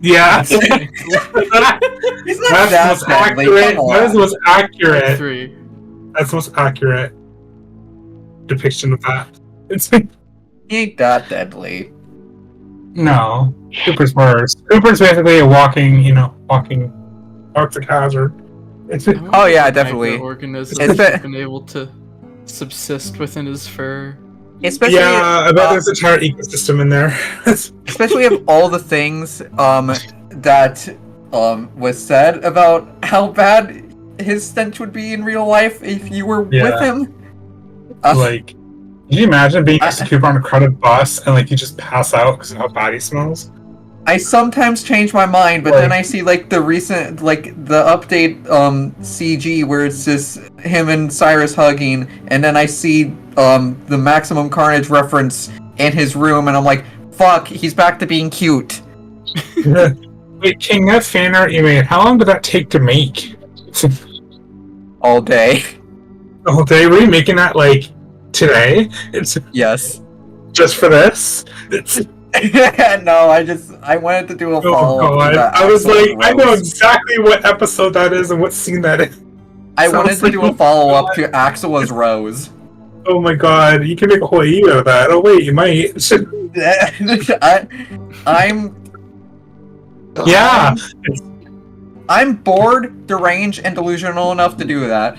Yeah. He's not That's the that most badly. accurate. Come That is the on. most accurate. 3. That's the most accurate depiction of that. It's like, He ain't that deadly. no, Cooper's worse. Cooper's basically a walking toxic hazard. It's Oh, yeah, definitely. Organisms It's the- have been able to subsist within his fur. Especially, yeah, I bet there's an entire ecosystem in there. especially of all the things that was said about how bad his stench would be in real life if you were with Yeah. him. Like, can you imagine being next to Cooper on a crowded bus and like you just pass out because of how bad he smells? I sometimes change my mind, but then I see like the recent, like the update CG where it's just him and Cyrus hugging, and then I see the Maximum Carnage reference in his room, and I'm like, fuck, he's back to being cute. Wait, King, that fan art you made, how long did that take to make? All day. All day? Were you making that, like, today? It's Yes. just for this? It's... No, I wanted to do a Oh follow-up. god, to that I was Axel like, I know Rose. exactly what episode that is and what scene that is. I Sounds wanted to like- do a follow-up to Axel as Rose. Oh my god, you can make a whole E out of that. Oh wait, you might. I'm Yeah! I'm bored, deranged, and delusional enough to do that.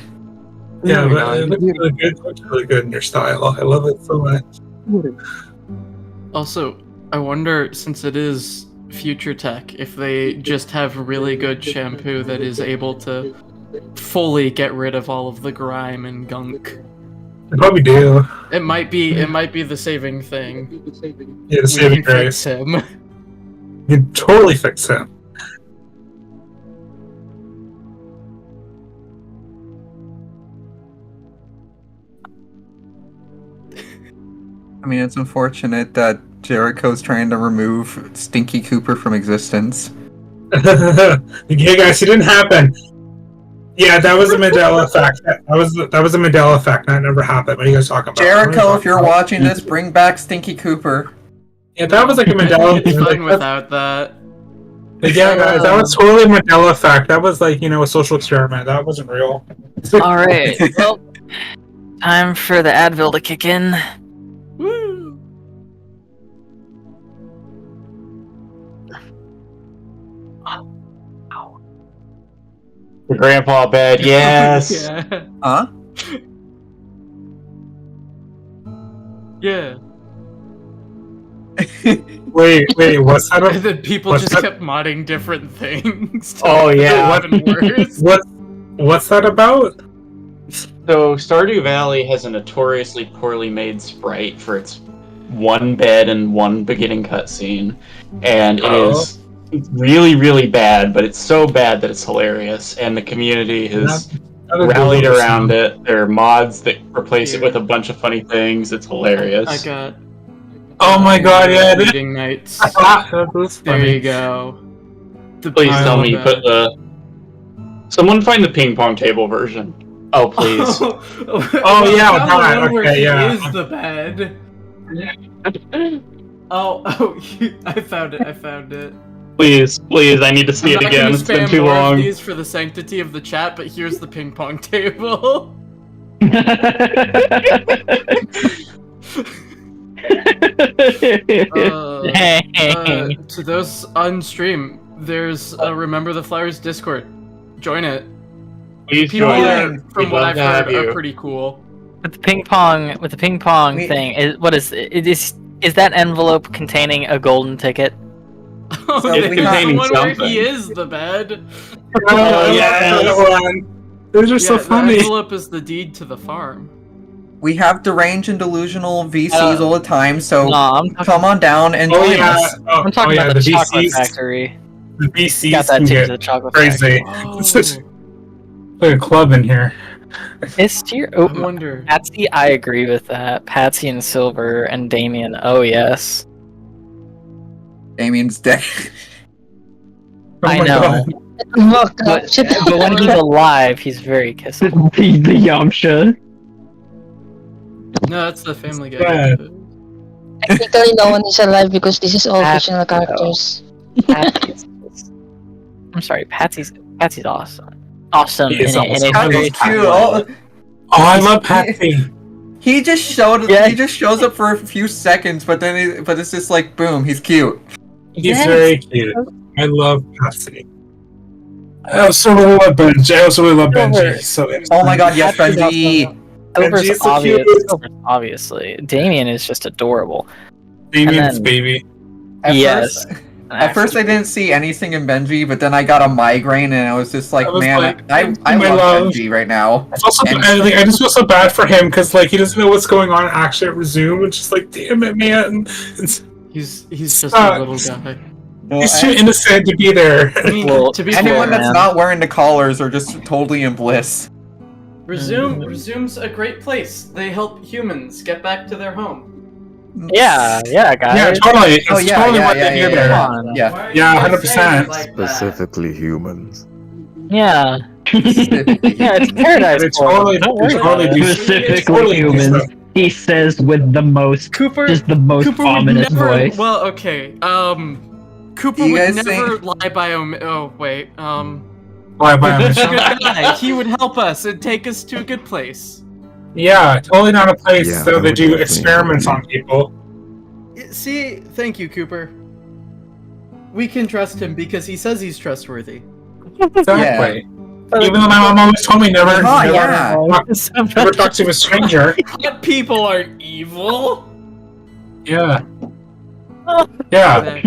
Yeah, Oh my but God. it looks really good. It looks really good in your style. I love it so much. Also, I wonder, since it is future tech, if they just have really good shampoo that is able to fully get rid of all of the grime and gunk. They probably do. It might be the saving thing. Yeah, the We saving can fix grace. him. You can totally fix him. I mean, it's unfortunate that Jericho's trying to remove Stinky Cooper from existence. Hey guys, it didn't happen. Yeah, that was a Mandela effect. That was a Mandela effect. That never happened. What are you guys talking about? What are you Jericho, if talking you're about? watching this, bring back Stinky Cooper. Yeah, that was like a Mandela It's effect. fine without that. Yeah, guys, that was totally a Mandela effect. That was like, a social experiment. That wasn't real. Alright, well, time for the Advil to kick in. Woo! The grandpa bed, yes. Yeah. Huh? Yeah. Wait, what's that? And then people What's just that? kept modding different things. to Oh, make it yeah. even worse. What's that about? So Stardew Valley has a notoriously poorly made sprite for its one bed and one beginning cutscene, and it is really, really bad. But it's so bad that it's hilarious, and the community has rallied around it. There are mods that replace it with a bunch of funny things. It's hilarious. I got. Oh my god, yeah, it is. Reading nights. That was There funny. you go. The Please tell pile me you of put the. Someone find the ping pong table version. Oh please. Oh, yeah, I found the right, one where okay, he yeah. is the bed. I found it. Please, I need to see I'm it not again. gonna It's been spam too more of long. these for the sanctity of the chat, but here's the ping pong table. To those on stream, there's a Remember the Flowers Discord. Join it. Please People join there, it. from We'd what love I've to have heard, are you. pretty cool. With the ping pong Wait. thing, is that envelope containing a golden ticket? Oh, So there's we the containing one where something. he is the bed. Oh, yes. that one. Those are so The funny. envelope is the deed to the farm. We have deranged and delusional VCs Uh, all the time, so No, I'm talking, come on down and Oh join yeah, us. oh, I'm talking yeah, about the chocolate VCs. factory. The Got VCs that can ticket to get the chocolate factory. crazy. Oh, It's just like a club in here. It's tier. I Oh, wonder. Patsy, I agree with that. Patsy and Silver and Damien. Oh yes, Damien's dead. Oh I my know. God. But when he's alive, he's very kissable. The Yamcha. No, that's the Family Guy. Yeah. Technically, no one is alive because this is all Ah, fictional characters. Patsy's, I'm sorry, Patsy's awesome. Awesome. He is in a awesome. I very love Cute. way. Oh, Oh, I love Patsy. he just showed. Yeah. He just shows up for a few seconds, but then but it's just like boom, he's cute. He's Yes. very cute. I love Patsy. I also really love Benji. I also really love Benji. So Oh my god, yes, Patsy's Benji. awesome. Silver's Benji's the obvious. cutest. Silver's obviously. Damien is just adorable. Damien's then- baby. At Yes. First, at first, I didn't see anything in Benji, but then I got a migraine, and I was just like, I was man, like, I my love love. Benji right now. It's also, And- I just feel so bad for him because like he doesn't know what's going on actually at Resume. It's just like, damn it, man. He's just Stop. a little guy. He's too innocent to be there. I mean, Well, to be Anyone fair, that's not wearing the collars are just totally in bliss. Resume's a great place. They help humans get back to their home. Yeah, guys. Yeah, totally. It's totally what they do there. Yeah. Yeah, 100%. Specifically humans. Yeah. Yeah, it's paradise. They totally, Don't worry totally about do it. Specifically humans. He says with the most, just the most Cooper ominous would never, voice. Well, okay. Cooper You would guys never think- lie by Oh wait. Lie by He's a omission. good guy. He would help us and take us to a good place. Yeah, totally not a place Yeah, that I they would do definitely experiments agree. on people. See, thank you, Cooper. We can trust him because he says he's trustworthy. Exactly. Even though my mom always told me never talk to a stranger. But people aren't evil. Yeah. Yeah.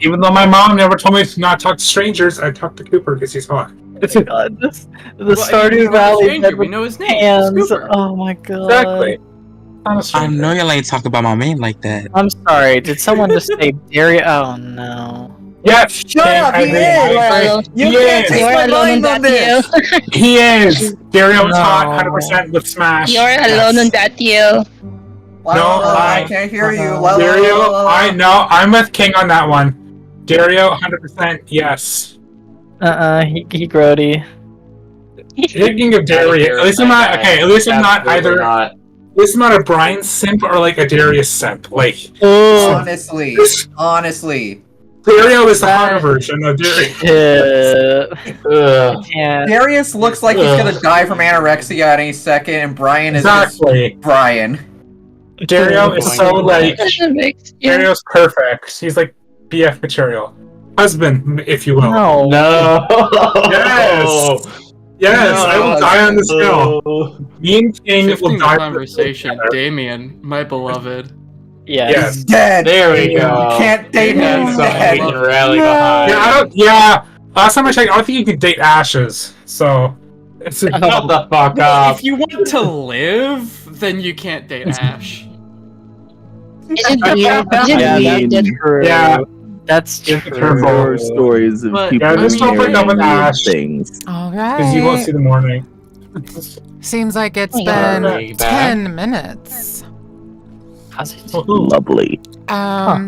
Even though my mom never told me to not talk to strangers, I talk to Cooper because he's hot. God, the Well, Stardew he's not a Valley. stranger, we know his name. It's Hands. Cooper. Oh my god. Exactly. I know you like to talk about my man like that. I'm sorry. Did someone just say Dario? Oh no. Yeah, Shut up, he is! You can't take my mind on this! He is! Dario is No. hot, 100% with Smash. You're alone on that deal. No, I can't hear you. La, la, Dario, la, la, la. I know, I'm with King on that one. Dario, 100% yes. He grody. Speaking of Dario, at least I'm not, okay, at least I'm not either, at least I'm not a Brian simp or like a Darius simp. Like, Honestly. Dario is the hotter version of Darius. Yeah. Darius looks like he's gonna die from anorexia at any second, and Brian is Exactly. just Brian. Dario is so like, Dario's perfect. He's like BF material. Husband, if you will. No. Yes! Yes, I will die on this hill. Me and King will Shifting the die conversation, together. Damien, my beloved. Yes. He's dead! There we You go. can't date him, That's he's something dead! we can rally behind. Yeah, I don't, yeah. Last time I checked, I don't think you can date Ashes. So, it's Shut the fuck Well, up. if you want to live, then you can't date Ash. Is it weird? Is it weird that true. yeah. That's It's true. Horror stories of But- people Yeah, just don't break up with marrying Ash. things. Because you won't see Alright. the morning. Seems like it's Oh, yeah. been Alright, back. 10 minutes. How's it? Lovely.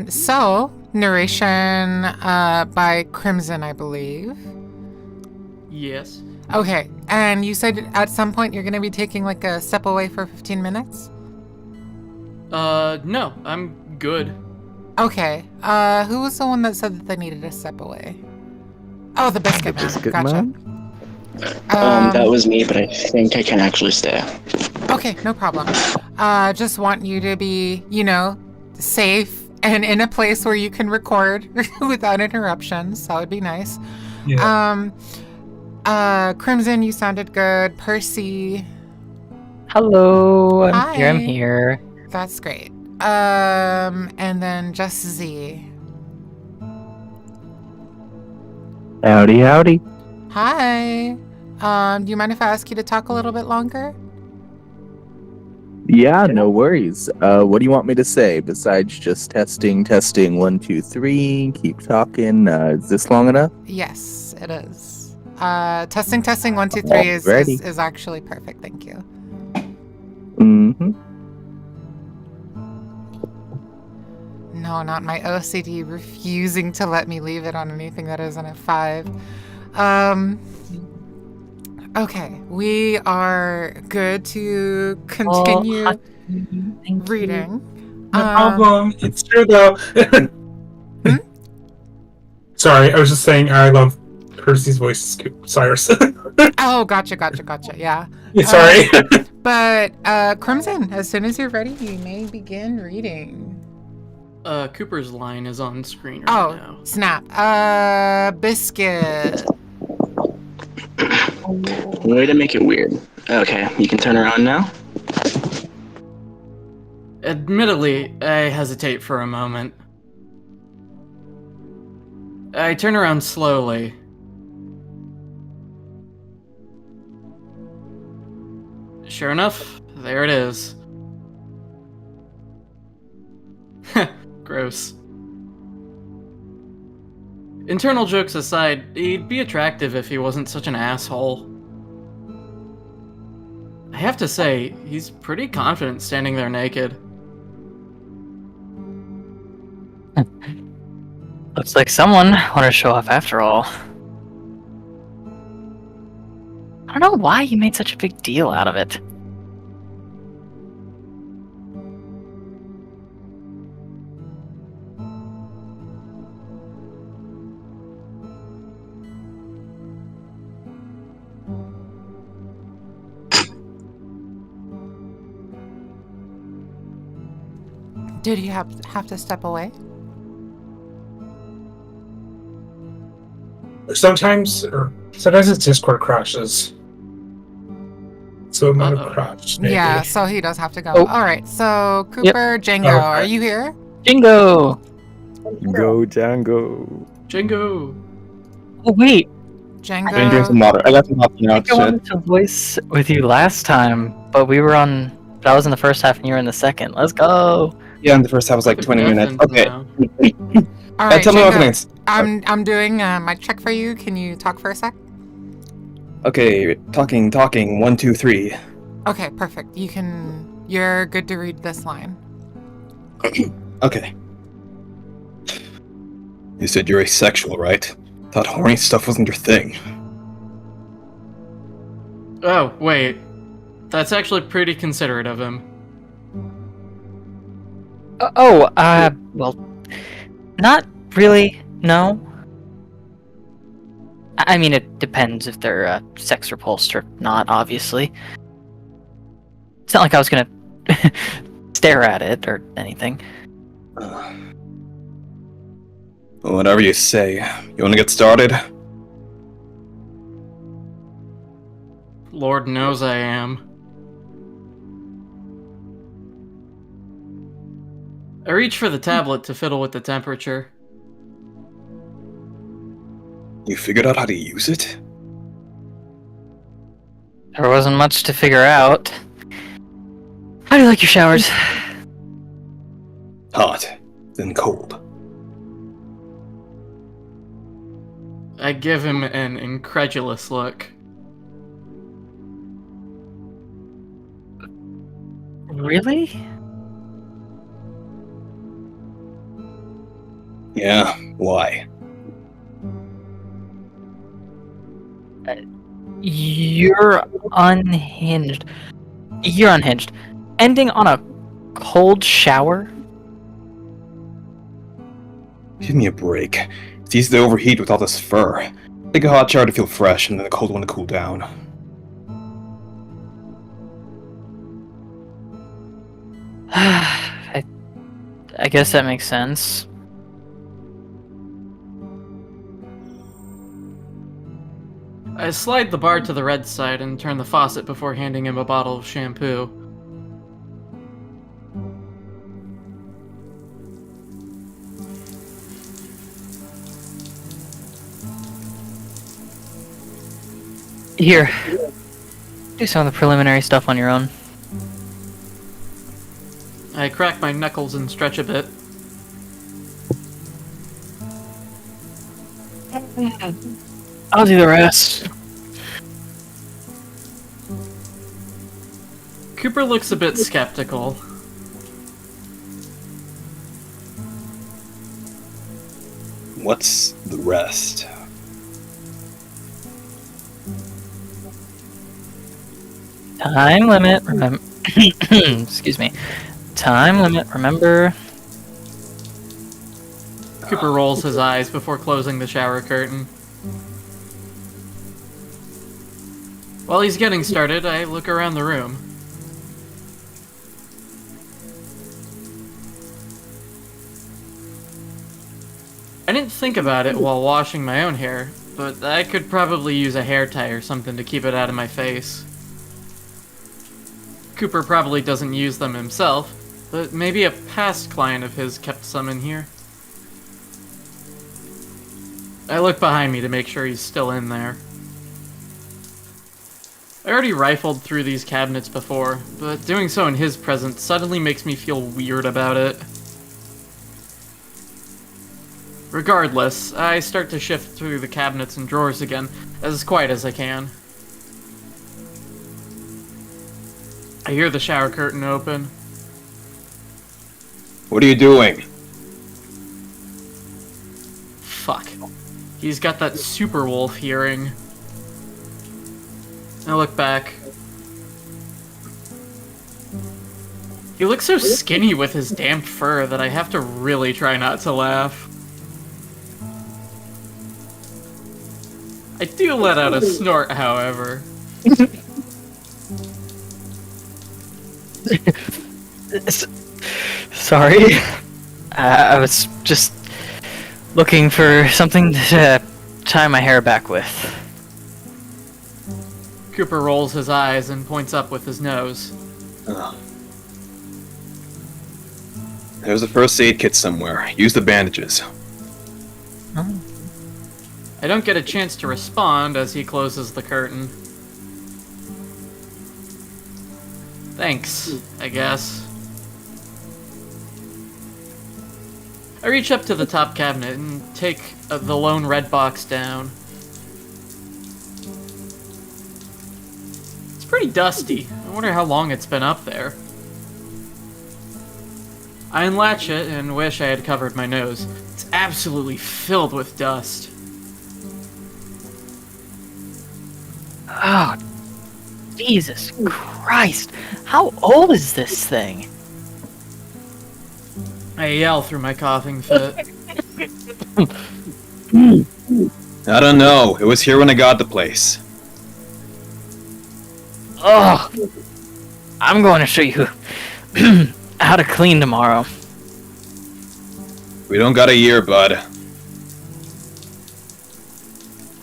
So, narration by Crimson, I believe. Yes. Okay, and you said at some point you're gonna be taking like a step away for 15 minutes? No, I'm good. Okay, who was the one that said that they needed a step away? Oh, the Biscuit Man. Biscuit Gotcha. Man? That was me, but I think I can actually stay. Okay, no problem. Just want you to be, safe and in a place where you can record without interruptions. That would be nice. Yeah. Crimson, you sounded good. Percy, Hello. I'm Hi. here. I'm here. that's great. And then just Z. Howdy, howdy. Hi. Do you mind if I ask you to talk a little bit longer? Yeah, no worries. What do you want me to say besides just testing, 1, 2, 3, keep talking? Is this long enough? Yes, it is. Testing, 1, 2, 3 Alrighty. is actually perfect. Thank you. Mm-hmm. No, not my OCD refusing to let me leave it on anything that isn't a 5. Okay, we are good to continue reading. No problem. It's true though. Sorry, I was just saying I love Percy's voice, Cyrus. Oh, gotcha. Yeah. Sorry. But Crimson, as soon as you're ready, you may begin reading. Cooper's line is on screen right now. Oh, snap. Biscuit. Way to make it weird. Okay, you can turn around now. Admittedly, I hesitate for a moment. I turn around slowly. Sure enough, there it is. Gross. Internal jokes aside, he'd be attractive if he wasn't such an asshole. have to say, he's pretty confident standing there naked. Looks like someone wanted to show off after all. I don't know why you made such a big deal out of it. Did you have to step away? Sometimes his Discord crashes. So it might have crashed. Maybe. Yeah, so he does have to go. Oh. All right, so Cooper, Django, Okay. are you here? Jingo! Go Django. Jingo! Oh wait, Django. I'm doing some water. I got some hot I think I shit. wanted to voice with you last time, but I was in the first half and you were in the second. Let's go! Yeah, and the first half was like 20 minutes. Okay. All right, Tell me what Django, things. I'm doing my check for you. Can you talk for a sec? Okay, talking. 1, 2, 3. Okay, perfect. You're good to read this line. Okay. You said you're asexual, right? Thought horny stuff wasn't your thing. Oh, wait. That's actually pretty considerate of him. Well, not really, no. I mean, it depends if they're sex repulsed or not, obviously. It's not like I was gonna stare at it or anything. Well, whatever you say. You want to get started? Lord knows I am. I reach for the tablet to fiddle with the temperature. You figured out how to use it? There wasn't much to figure out. How do you like your showers? Hot, then cold. I give him an incredulous look. Really? Yeah, why? You're unhinged. You're unhinged. Ending on a cold shower? Give me a break. It's easy to overheat with all this fur. Take a hot shower to feel fresh, and then a cold one to cool down. I guess that makes sense. I slide the bar to the red side and turn the faucet before handing him a bottle of shampoo. Here. Do some of the preliminary stuff on your own. I crack my knuckles and stretch a bit. I'll do the rest. Cooper looks a bit skeptical. What's the rest? Time limit, remember. Excuse me. Time limit, remember. Cooper rolls his eyes before closing the shower curtain. While he's getting started, I look around the room. I didn't think about it while washing my own hair, but I could probably use a hair tie or something to keep it out of my face. Cooper probably doesn't use them himself, but maybe a past client of his kept some in here. I look behind me to make sure he's still in there. I already rifled through these cabinets before, but doing so in his presence suddenly makes me feel weird about it. Regardless, I start to shift through the cabinets and drawers again, as quiet as I can. I hear the shower curtain open. What are you doing? Fuck. He's got that super wolf hearing. I look back. He looks so skinny with his damp fur that I have to really try not to laugh. I do let out a snort, however. Sorry. I was just looking for something to tie my hair back with. Cooper rolls his eyes and points up with his nose. There's a first aid kit somewhere. Use the bandages. I don't get a chance to respond as he closes the curtain. Thanks, I guess. I reach up to the top cabinet and take the lone red box down. It's pretty dusty. I wonder how long it's been up there. I unlatch it and wish I had covered my nose. It's absolutely filled with dust. Oh, Jesus Christ. How old is this thing? I yell through my coughing fit. I don't know. It was here when I got the place. Oh, I'm going to show you how to clean tomorrow. We don't got a year, bud.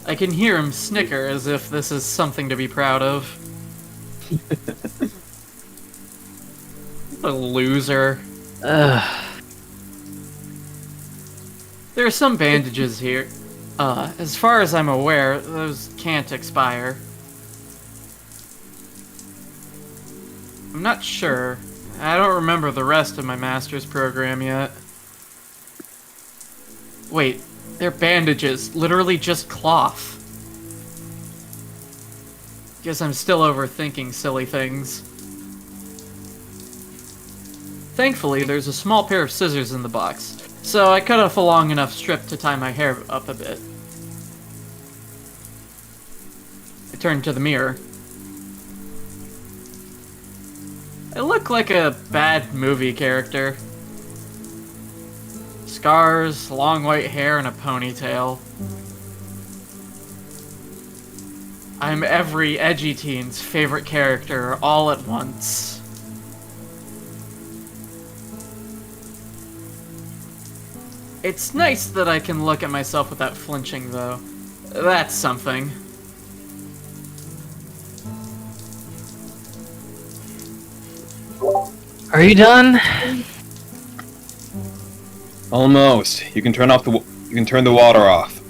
I can hear him snicker as if this is something to be proud of. A loser. Ugh. There are some bandages here. As far as I'm aware, those can't expire. I'm not sure. I don't remember the rest of my master's program yet. Wait, they're bandages, literally just cloth. Guess I'm still overthinking silly things. Thankfully, there's a small pair of scissors in the box, so I cut off a long enough strip to tie my hair up a bit. I turn to the mirror. I look like a bad movie character. Scars, long white hair, and a ponytail. I'm every edgy teen's favorite character all at once. It's nice that I can look at myself without flinching, though. That's something. Are you done? Almost. You can turn the water off.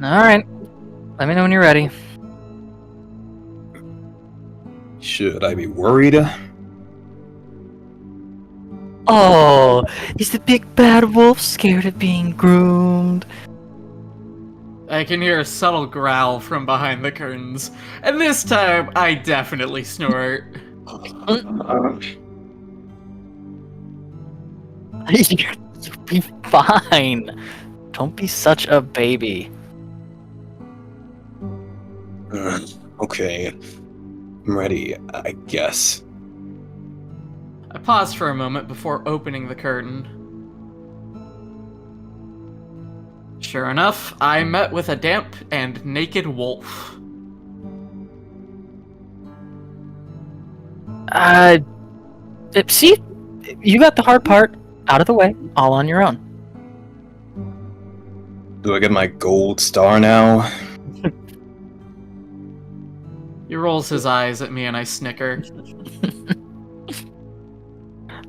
Alright. Let me know when you're ready. Should I be worried? Oh, is the big bad wolf scared of being groomed? I can hear a subtle growl from behind the curtains, and this time I definitely snort. You'll be fine. Don't be such a baby. Okay. I'm ready, I guess. I pause for a moment before opening the curtain. Sure enough, I met with a damp and naked wolf. See? You got the hard part out of the way, all on your own. Do I get my gold star now? He rolls his eyes at me and I snicker.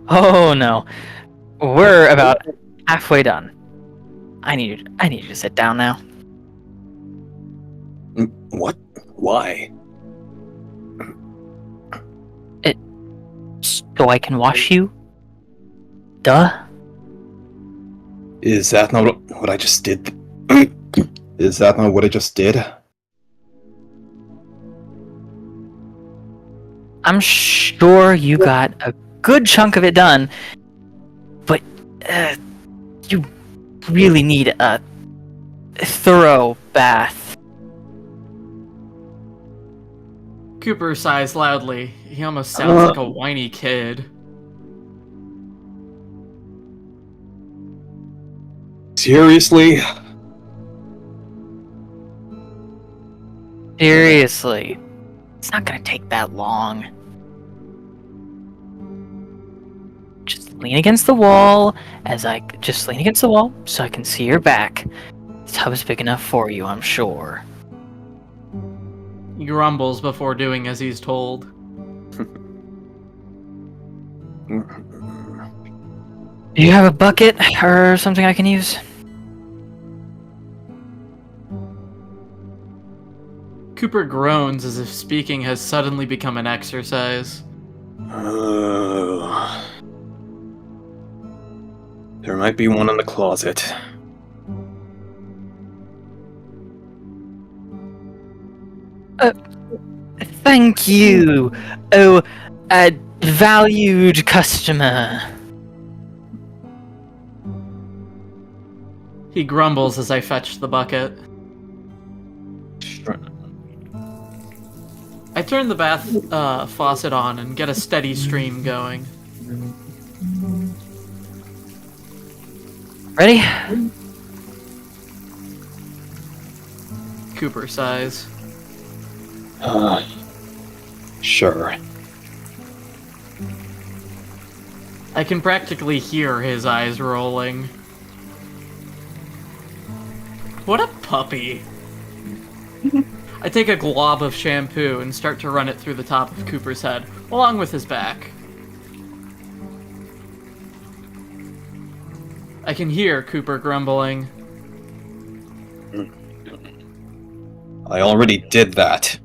Oh no. We're about halfway done. I need you to sit down now. What? Why? So I can wash you? Duh. Is that not what I just did? Is that not what I just did? I'm sure you got a good chunk of it done, but you really need a thorough bath. Cooper sighs loudly. He almost sounds like a whiny kid. Seriously? Seriously. It's not gonna take that long. Just lean against the wall just lean against the wall so I can see your back. The tub is big enough for you, I'm sure. He grumbles before doing as he's told. Do you have a bucket or something I can use? Cooper groans as if speaking has suddenly become an exercise. There might be one in the closet. Thank you, oh, valued customer. He grumbles as I fetch the bucket. I turn the bath faucet on and get a steady stream going. Ready? Cooper sighs. Sure. I can practically hear his eyes rolling. What a puppy. I take a glob of shampoo and start to run it through the top of Cooper's head, along with his back. I can hear Cooper grumbling. I already did that.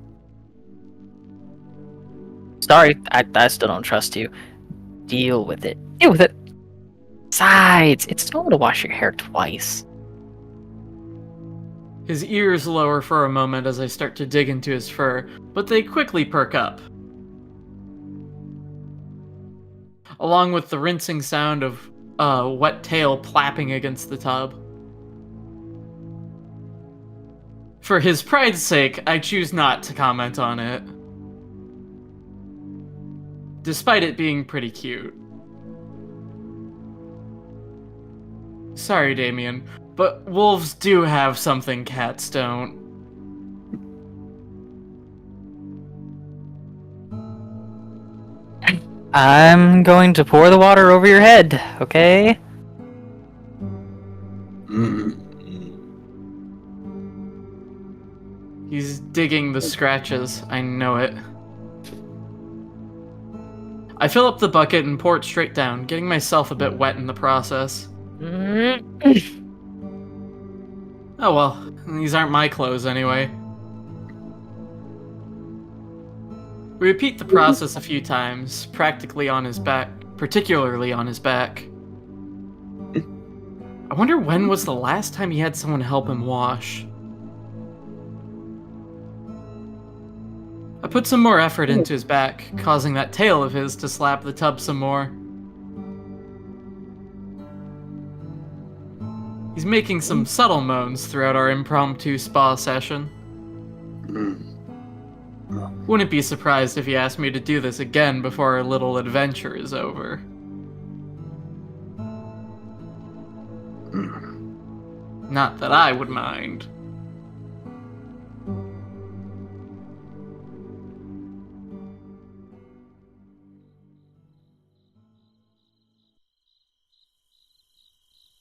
Sorry, I still don't trust you. Deal with it. Deal with it. Besides, it's normal to wash your hair twice. His ears lower for a moment as I start to dig into his fur, but they quickly perk up. Along with the rinsing sound of a wet tail plapping against the tub. For his pride's sake, I choose not to comment on it. Despite it being pretty cute. Sorry, Damien, but wolves do have something cats don't. I'm going to pour the water over your head, okay? He's digging the scratches, I know it. I fill up the bucket and pour it straight down, getting myself a bit wet in the process. Oh well, these aren't my clothes anyway. We repeat the process a few times, practically on his back, particularly on his back. I wonder when was the last time he had someone help him wash. I put some more effort into his back, causing that tail of his to slap the tub some more. He's making some subtle moans throughout our impromptu spa session. Wouldn't be surprised if he asked me to do this again before our little adventure is over. Not that I would mind.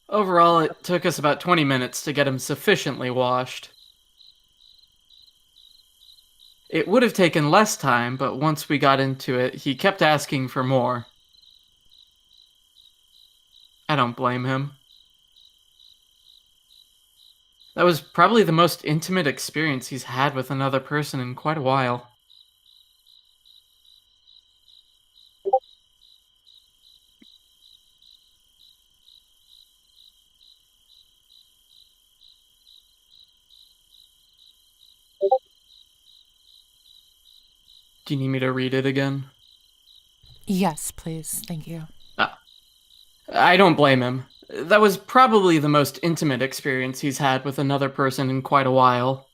Overall, it took us about 20 minutes to get him sufficiently washed. It would have taken less time, but once we got into it, he kept asking for more. I don't blame him. That was probably the most intimate experience he's had with another person in quite a while. Do you need me to read it again? Yes, please. Thank you. I don't blame him. That was probably the most intimate experience he's had with another person in quite a while.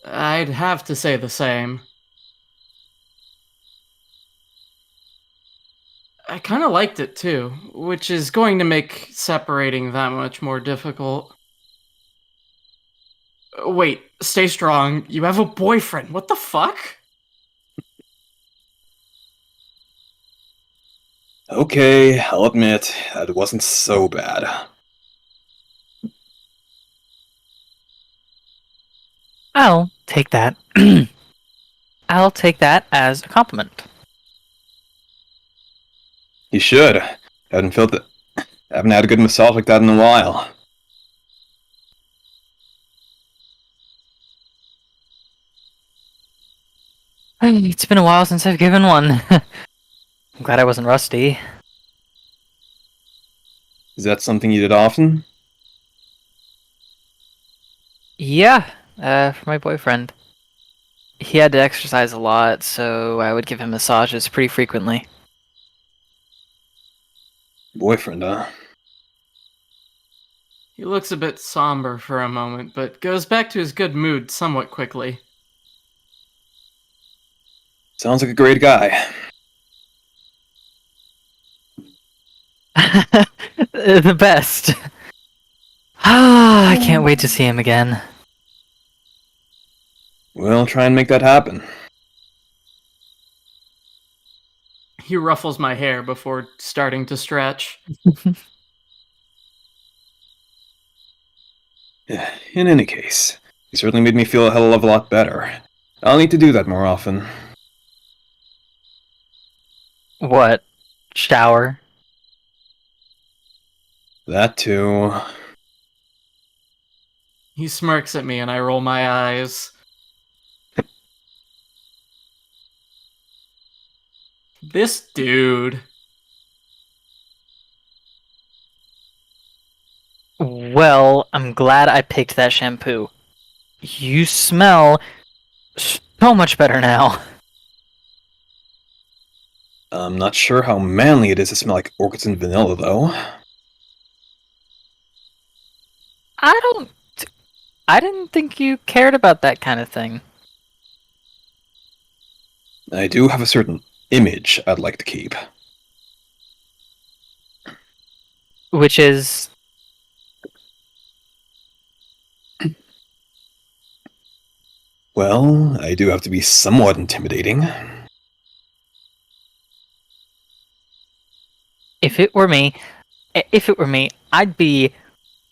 I'd have to say the same. I kind of liked it too, which is going to make separating that much more difficult. Wait, stay strong. You have a boyfriend. What the fuck? Okay, I'll admit, that wasn't so bad. I'll take that. I'll take that as a compliment. You should. Haven't had a good massage like that in a while. It's been a while since I've given one. I'm glad I wasn't rusty. Is that something you did often? Yeah, for my boyfriend. He had to exercise a lot, so I would give him massages pretty frequently. Boyfriend, huh? He looks a bit somber for a moment, but goes back to his good mood somewhat quickly. Sounds like a great guy. The best. I can't wait to see him again. We'll try and make that happen. He ruffles my hair before starting to stretch. In any case, you certainly made me feel a hell of a lot better. I'll need to do that more often. What? Shower? That too. He smirks at me and I roll my eyes. This dude. Well, I'm glad I picked that shampoo. You smell so much better now. I'm not sure how manly it is to smell like orchids and vanilla, though. I didn't think you cared about that kind of thing. I do have a certain image I'd like to keep. Which is... Well, I do have to be somewhat intimidating. If it were me, I'd be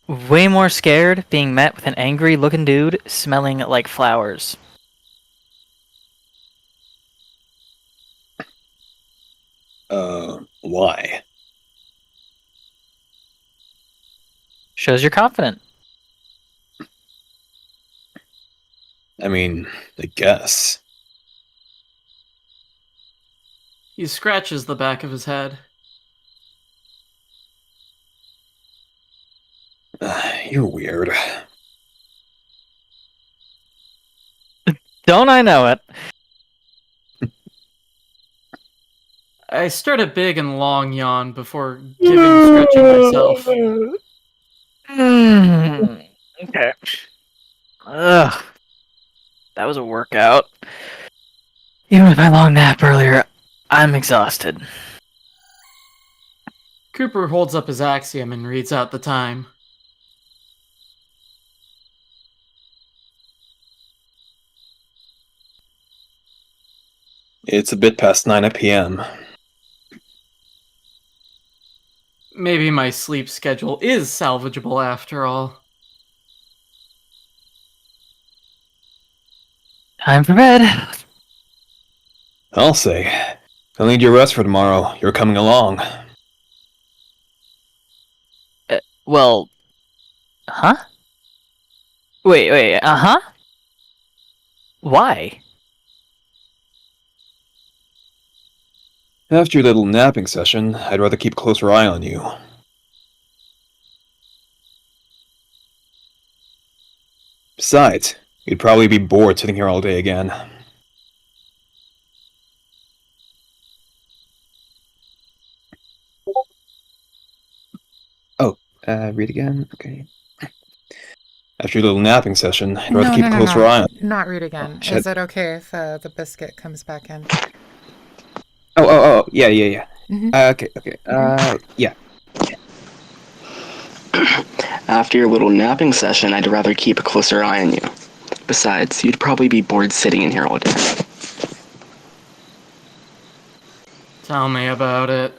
way more scared being met with an angry-looking dude smelling like flowers. Why? Shows you're confident. I mean, I guess. He scratches the back of his head. You're weird. Don't I know it? I start a big and long yawn before stretching myself. Okay. Ugh. That was a workout. Even with my long nap earlier, I'm exhausted. Cooper holds up his axiom and reads out the time. It's a bit past 9 p.m. Maybe my sleep schedule is salvageable after all. Time for bed. I'll say. I'll need your rest for tomorrow. You're coming along. Well... Huh? Wait, uh-huh? Why? After your little napping session, I'd rather keep a closer eye on you. Besides, You'd probably be bored sitting here all day again. Oh, read again? Okay. After your little napping session, I'd rather keep a closer eye on. Not read again. shit. Is it okay if the biscuit comes back in? Oh, yeah. Mhm. Okay. Yeah. After your little napping session, I'd rather keep a closer eye on you. Besides, you'd probably be bored sitting in here all day. Tell me about it.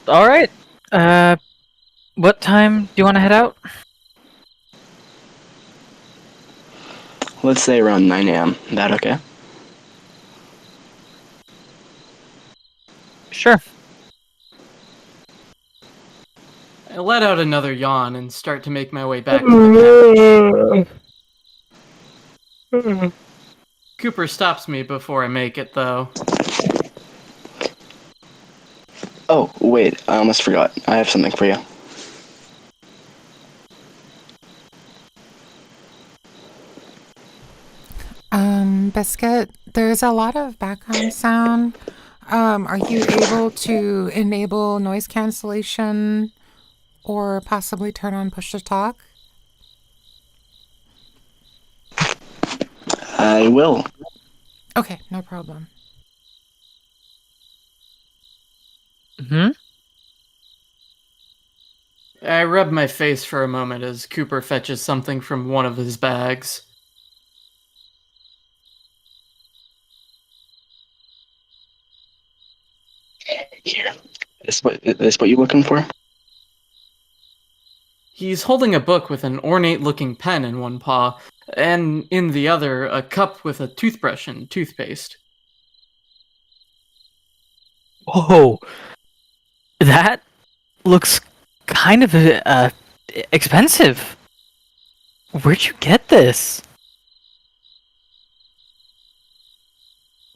Alright. What time do you want to head out? Let's say around 9 a.m. That okay? Sure. I let out another yawn and start to make my way back to the couch. Cooper stops me before I make it, though. Oh, wait, I almost forgot. I have something for you. Biscuit, there's a lot of background sound. Are you able to enable noise cancellation or possibly turn on push to talk? I will. Okay, no problem. I rub my face for a moment as Cooper fetches something from one of his bags. Here. Is this what you're looking for? He's holding a book with an ornate-looking pen in one paw, and in the other, a cup with a toothbrush and toothpaste. Whoa. That looks kind of expensive. Where'd you get this?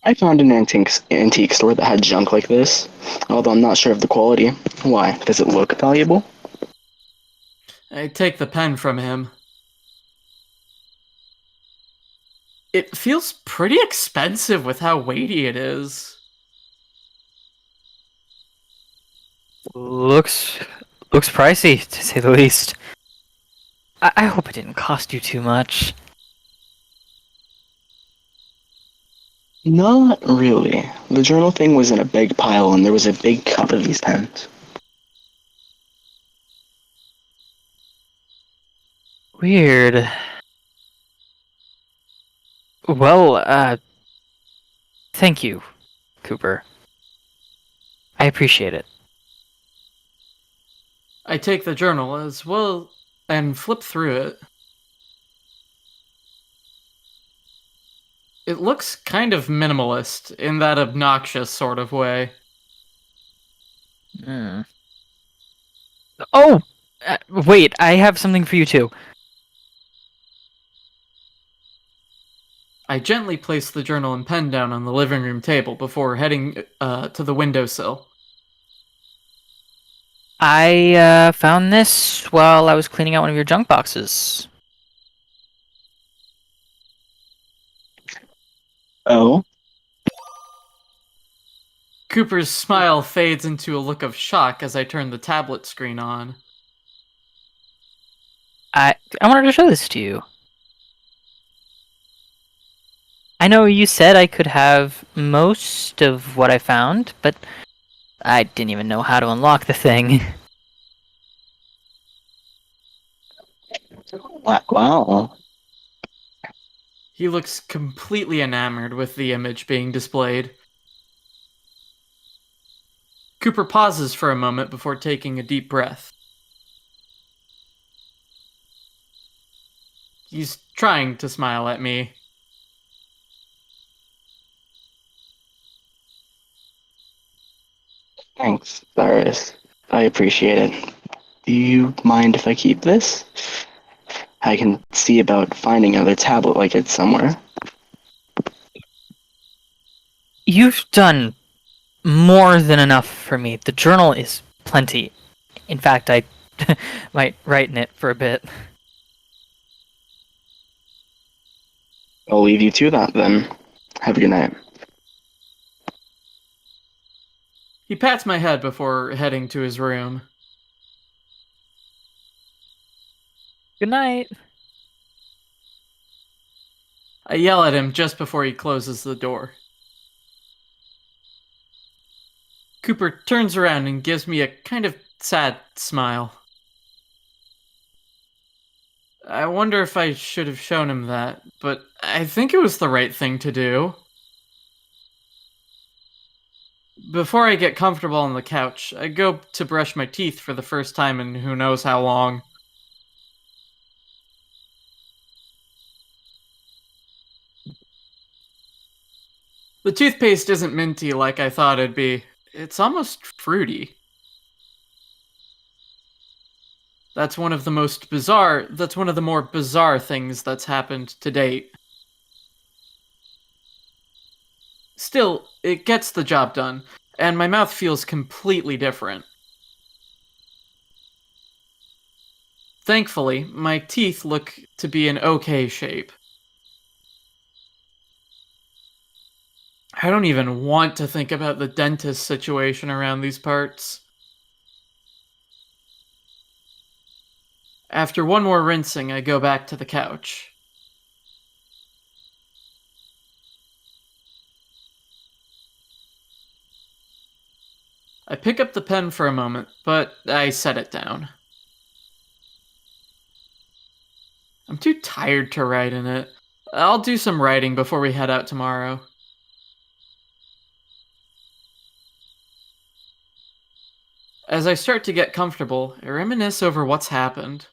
I found an antique store that had junk like this, although I'm not sure of the quality. Why? Does it look valuable? I take the pen from him. It feels pretty expensive with how weighty it is. Looks pricey, to say the least. I hope it didn't cost you too much. Not really. The journal thing was in a big pile, and there was a big cup of these pens. Weird. Well, thank you, Cooper. I appreciate it. I take the journal as well and flip through it. It looks kind of minimalist in that obnoxious sort of way. Oh! Wait, I have something for you too. I gently place the journal and pen down on the living room table before heading to the windowsill. I found this while I was cleaning out one of your junk boxes. Oh? Cooper's smile fades into a look of shock as I turn the tablet screen on. I wanted to show this to you. I know you said I could have most of what I found, but I didn't even know how to unlock the thing. Wow. He looks completely enamored with the image being displayed. Cooper pauses for a moment before taking a deep breath. He's trying to smile at me. Thanks, Cyrus. I appreciate it. Do you mind if I keep this? I can see about finding another tablet like it somewhere. You've done more than enough for me. The journal is plenty. In fact, I might write in it for a bit. I'll leave you to that then. Have a good night. He pats my head before heading to his room. Good night. I yell at him just before he closes the door. Cooper turns around and gives me a kind of sad smile. I wonder if I should have shown him that, but I think it was the right thing to do. Before I get comfortable on the couch, I go to brush my teeth for the first time in who knows how long. The toothpaste isn't minty like I thought it'd be. It's almost fruity. That's one of the more bizarre things that's happened to date. Still, it gets the job done, and my mouth feels completely different. Thankfully, my teeth look to be in okay shape. I don't even want to think about the dentist situation around these parts. After one more rinsing, I go back to the couch. I pick up the pen for a moment, but I set it down. I'm too tired to write in it. I'll do some writing before we head out tomorrow. As I start to get comfortable, I reminisce over what's happened.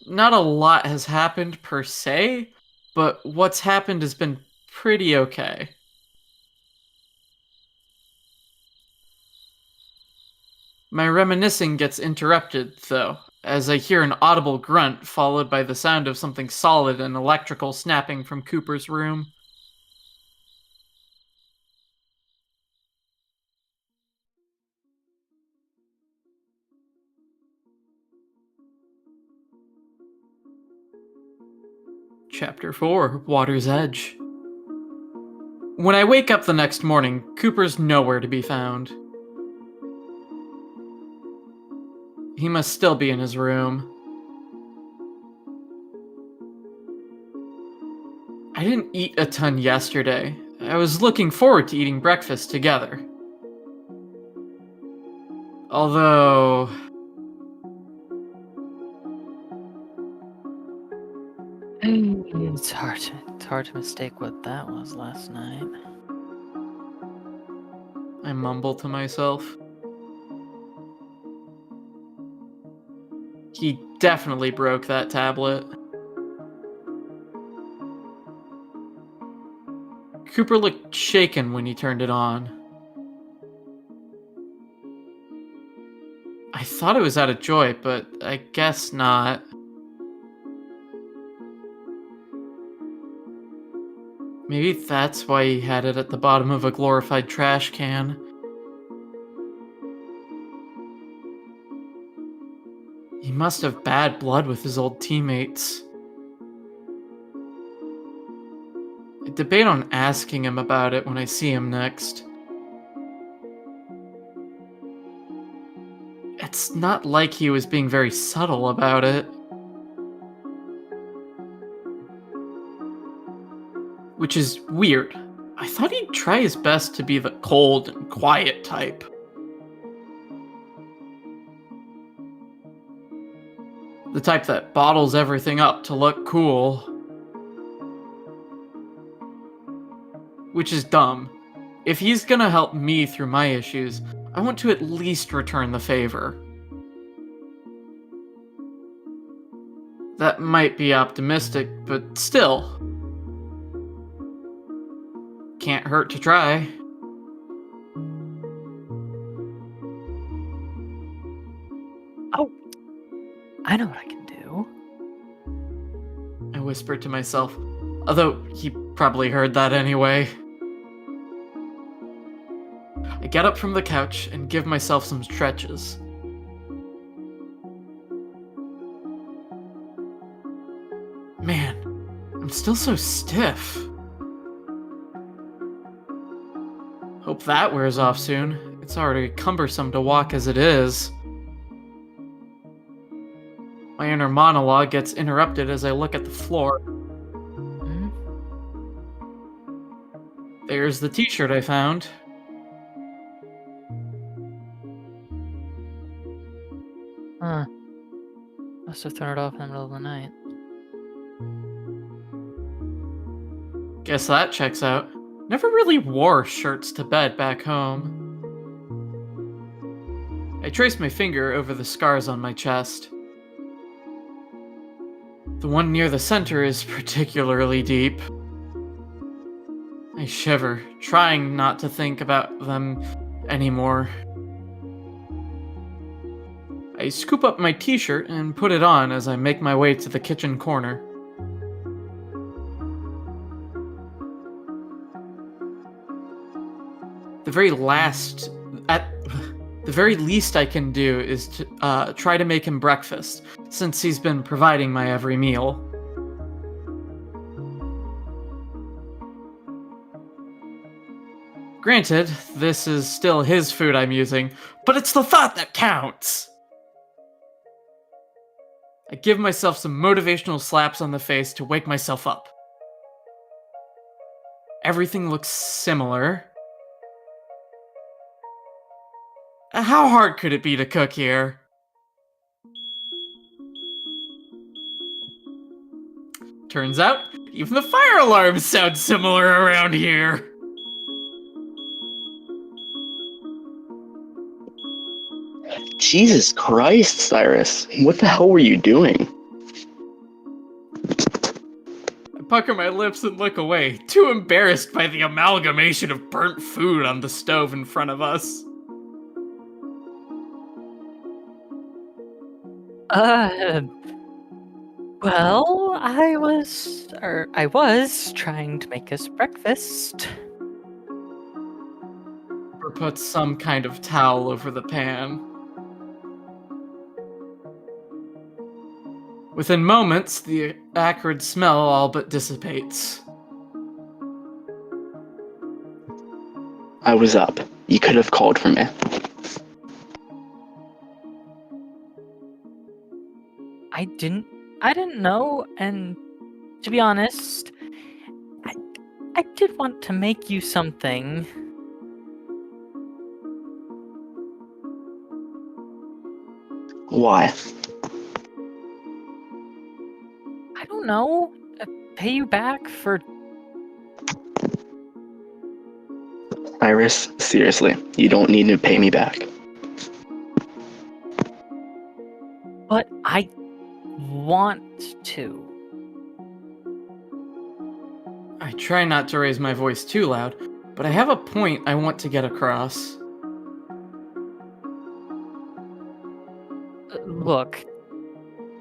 Not a lot has happened per se, but what's happened has been pretty okay. My reminiscing gets interrupted, though, as I hear an audible grunt followed by the sound of something solid and electrical snapping from Cooper's room. Chapter 4, Water's Edge. When I wake up the next morning, Cooper's nowhere to be found. He must still be in his room. I didn't eat a ton yesterday. I was looking forward to eating breakfast together. Although... It's hard to mistake what that was last night. I mumble to myself. He definitely broke that tablet. Cooper looked shaken when he turned it on. I thought it was out of joy, but I guess not. Maybe that's why he had it at the bottom of a glorified trash can. He must have bad blood with his old teammates. I debate on asking him about it when I see him next. It's not like he was being very subtle about it. Which is weird. I thought he'd try his best to be the cold and quiet type. The type that bottles everything up to look cool. Which is dumb. If he's gonna help me through my issues, I want to at least return the favor. That might be optimistic, but still. Can't hurt to try. Oh, I know what I can do. I whispered to myself, although he probably heard that anyway. I get up from the couch and give myself some stretches. Man, I'm still so stiff. Hope that wears off soon. It's already cumbersome to walk as it is. My inner monologue gets interrupted as I look at the floor. There's the t-shirt I found. Huh. Must have thrown it off in the middle of the night. Guess that checks out. Never really wore shirts to bed back home. I trace my finger over the scars on my chest. The one near the center is particularly deep. I shiver, trying not to think about them anymore. I scoop up my t-shirt and put it on as I make my way to the kitchen corner. The very least I can do is to try to make him breakfast, since he's been providing my every meal. Granted, this is still his food I'm using, but it's the thought that counts! I give myself some motivational slaps on the face to wake myself up. Everything looks similar. How hard could it be to cook here? Turns out, even the fire alarms sound similar around here. Jesus Christ, Cyrus. What the hell were you doing? I pucker my lips and look away, too embarrassed by the amalgamation of burnt food on the stove in front of us. Well, I was trying to make us breakfast. Or put some kind of towel over the pan. Within moments, the acrid smell all but dissipates. I was up. You could have called for me. I didn't know, and to be honest, I did want to make you something. Why? I don't know. Pay you back for... Iris, seriously, you don't need to pay me back. But I want to. I try not to raise my voice too loud, but I have a point I want to get across. Look,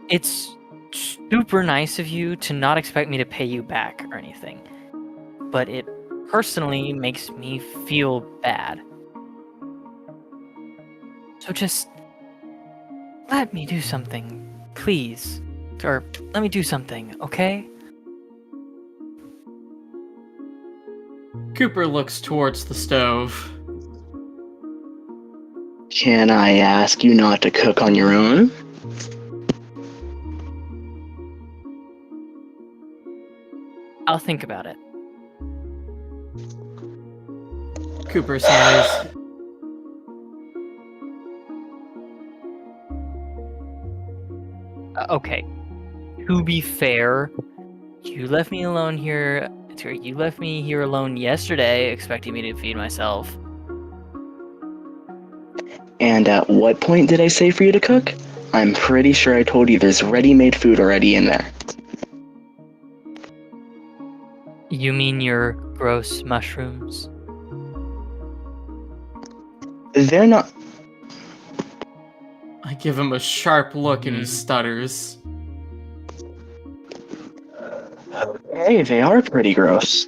it's super nice of you to not expect me to pay you back or anything, but it personally makes me feel bad. So just let me do something, please. Or let me do something, okay? Cooper looks towards the stove. Can I ask you not to cook on your own? I'll think about it. Cooper sighs. Okay. To be fair, you left me alone here. You left me here alone yesterday, expecting me to feed myself. And at what point did I say for you to cook? I'm pretty sure I told you there's ready-made food already in there. You mean your gross mushrooms? They're not... I give him a sharp look and he stutters. Hey, they are pretty gross.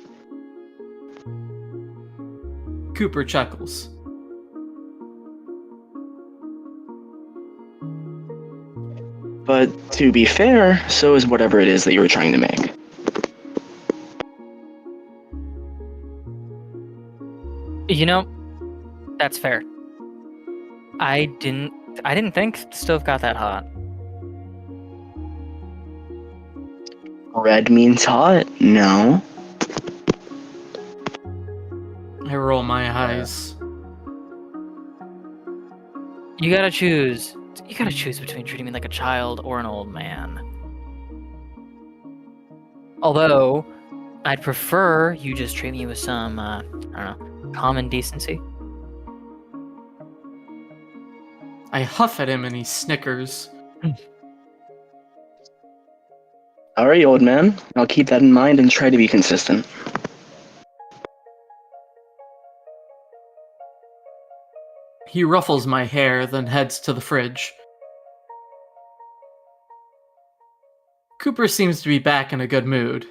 Cooper chuckles. But to be fair, so is whatever it is that you were trying to make. You know, that's fair. I didn't think the stove got that hot. Red means hot? No. I roll my eyes. You gotta choose. You gotta choose between treating me like a child or an old man. Although, I'd prefer you just treat me with some, I don't know, common decency. I huff at him and he snickers. Alright, old man. I'll keep that in mind and try to be consistent. He ruffles my hair, then heads to the fridge. Cooper seems to be back in a good mood.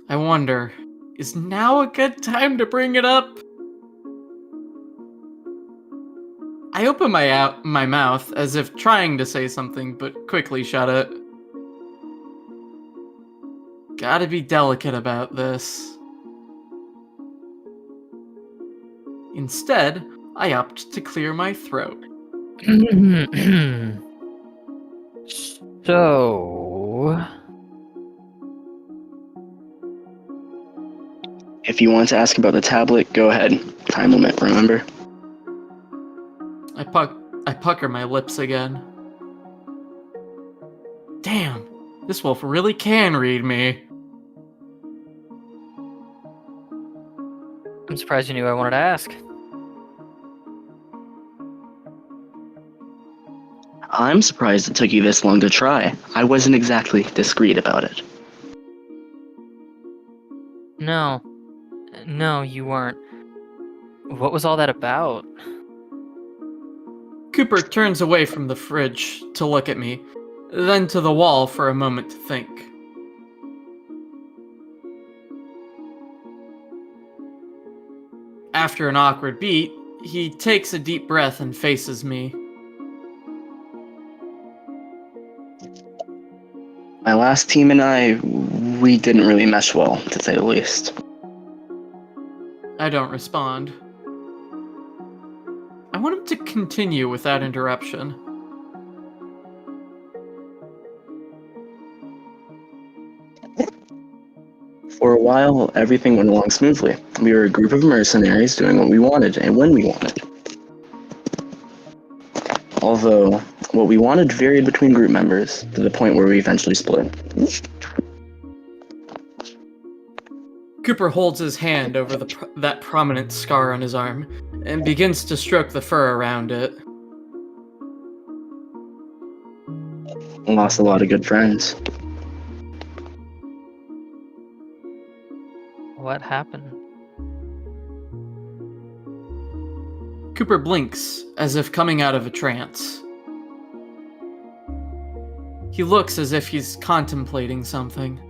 I wonder, is now a good time to bring it up? I open my mouth as if trying to say something, but quickly shut it. Gotta be delicate about this. Instead, I opt to clear my throat. So... If you want to ask about the tablet, go ahead. Time limit, remember? I pucker my lips again. Damn, this wolf really can read me. I'm surprised you knew I wanted to ask. I'm surprised it took you this long to try. I wasn't exactly discreet about it. No. No, you weren't. What was all that about? Cooper turns away from the fridge to look at me, then to the wall for a moment to think. After an awkward beat, he takes a deep breath and faces me. My last team and I, we didn't really mesh well, to say the least. I don't respond. I want him to continue without interruption. For a while, everything went along smoothly. We were a group of mercenaries doing what we wanted and when we wanted. Although, what we wanted varied between group members, to the point where we eventually split. Cooper holds his hand over that prominent scar on his arm, and begins to stroke the fur around it. Lost a lot of good friends. What happened? Cooper blinks, as if coming out of a trance. He looks as if he's contemplating something.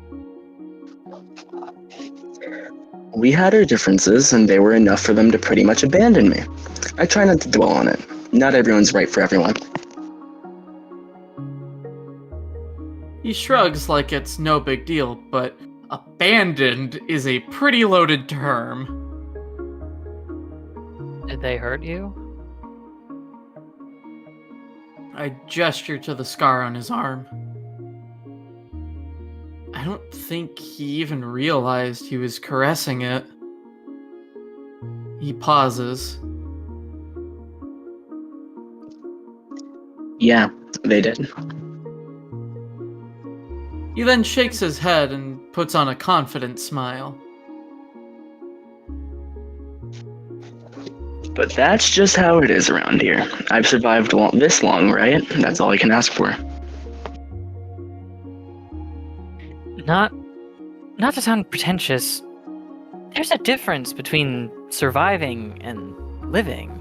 We had our differences, and they were enough for them to pretty much abandon me. I try not to dwell on it. Not everyone's right for everyone. He shrugs like it's no big deal, but abandoned is a pretty loaded term. Did they hurt you? I gesture to the scar on his arm. I don't think he even realized he was caressing it. He pauses. Yeah, they did. He then shakes his head and puts on a confident smile. But that's just how it is around here. I've survived this long, right? That's all I can ask for. Not to sound pretentious, there's a difference between surviving and living.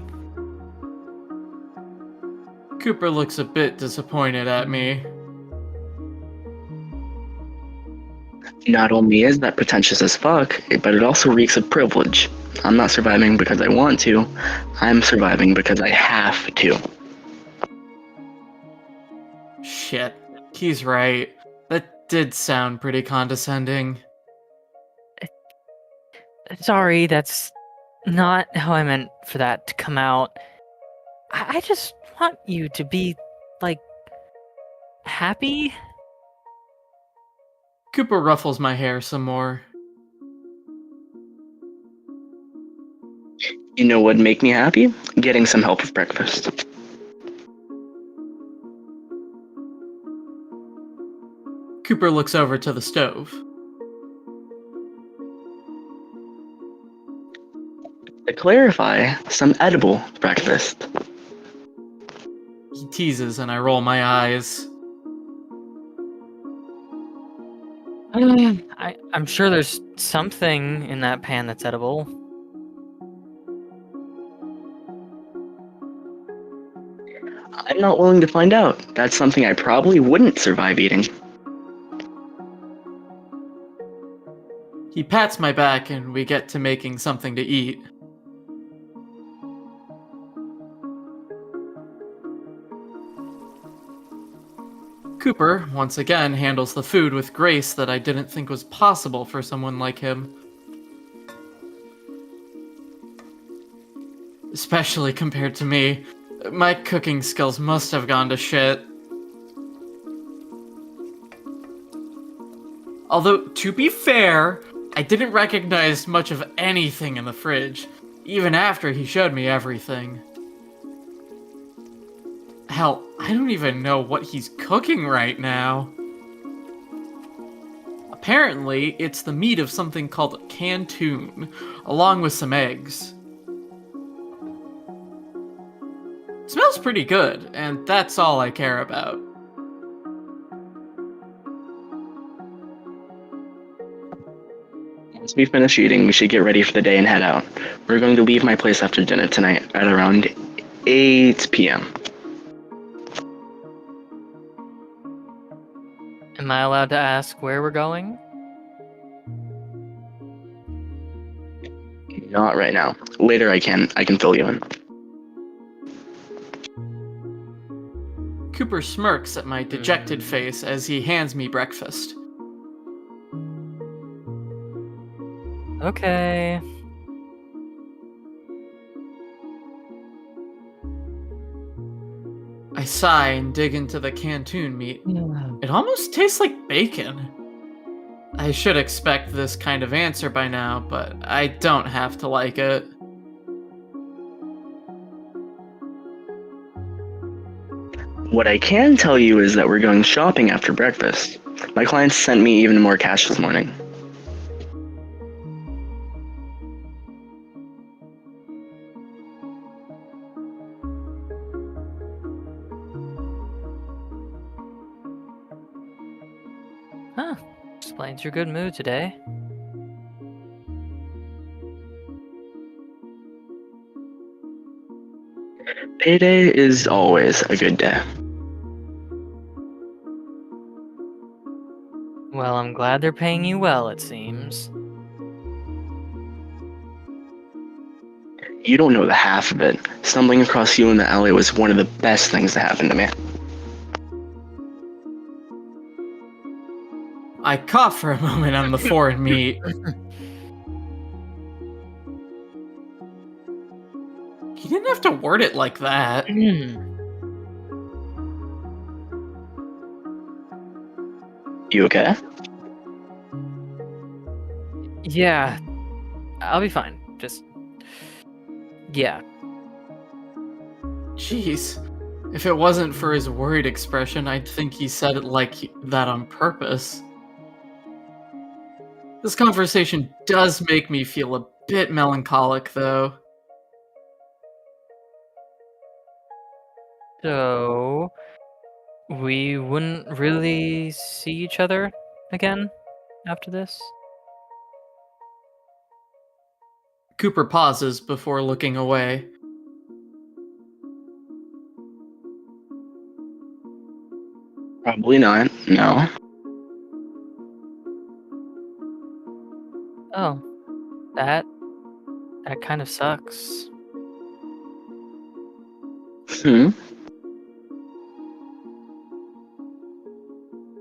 Cooper looks a bit disappointed at me. Not only is that pretentious as fuck, but it also reeks of privilege. I'm not surviving because I want to, I'm surviving because I have to. Shit, he's right. That did sound pretty condescending. Sorry, that's not how I meant for that to come out. I just want you to be, like, happy. Cooper ruffles my hair some more. You know what'd make me happy? Getting some help with breakfast. Cooper looks over to the stove. To clarify, some edible breakfast. He teases and I roll my eyes. I'm sure there's something in that pan that's edible. I'm not willing to find out. That's something I probably wouldn't survive eating. He pats my back and we get to making something to eat. Cooper, once again, handles the food with grace that I didn't think was possible for someone like him. Especially compared to me. My cooking skills must have gone to shit. Although, to be fair, I didn't recognize much of anything in the fridge, even after he showed me everything. Hell, I don't even know what he's cooking right now. Apparently, it's the meat of something called cantoon, along with some eggs. It smells pretty good, and that's all I care about. Once we finish eating, we should get ready for the day and head out. We're going to leave my place after dinner tonight at around 8 p.m. Am I allowed to ask where we're going? Not right now. Later I can fill you in. Cooper smirks at my dejected face as he hands me breakfast. Okay. I sigh and dig into the cantoon meat. It almost tastes like bacon. I should expect this kind of answer by now, but I don't have to like it. What I can tell you is that we're going shopping after breakfast. My clients sent me even more cash this morning. Huh. Explains your good mood today. Payday is always a good day. Well, I'm glad they're paying you well, it seems. You don't know the half of it. Stumbling across you in the alley was one of the best things to happen to me. I cough for a moment on the foreign meat. He didn't have to word it like that. You okay? Yeah. I'll be fine. Just... yeah. Jeez. If it wasn't for his worried expression, I'd think he said it like that on purpose. This conversation does make me feel a bit melancholic, though. So... we wouldn't really see each other again after this? Cooper pauses before looking away. Probably not, no. Oh. That kind of sucks.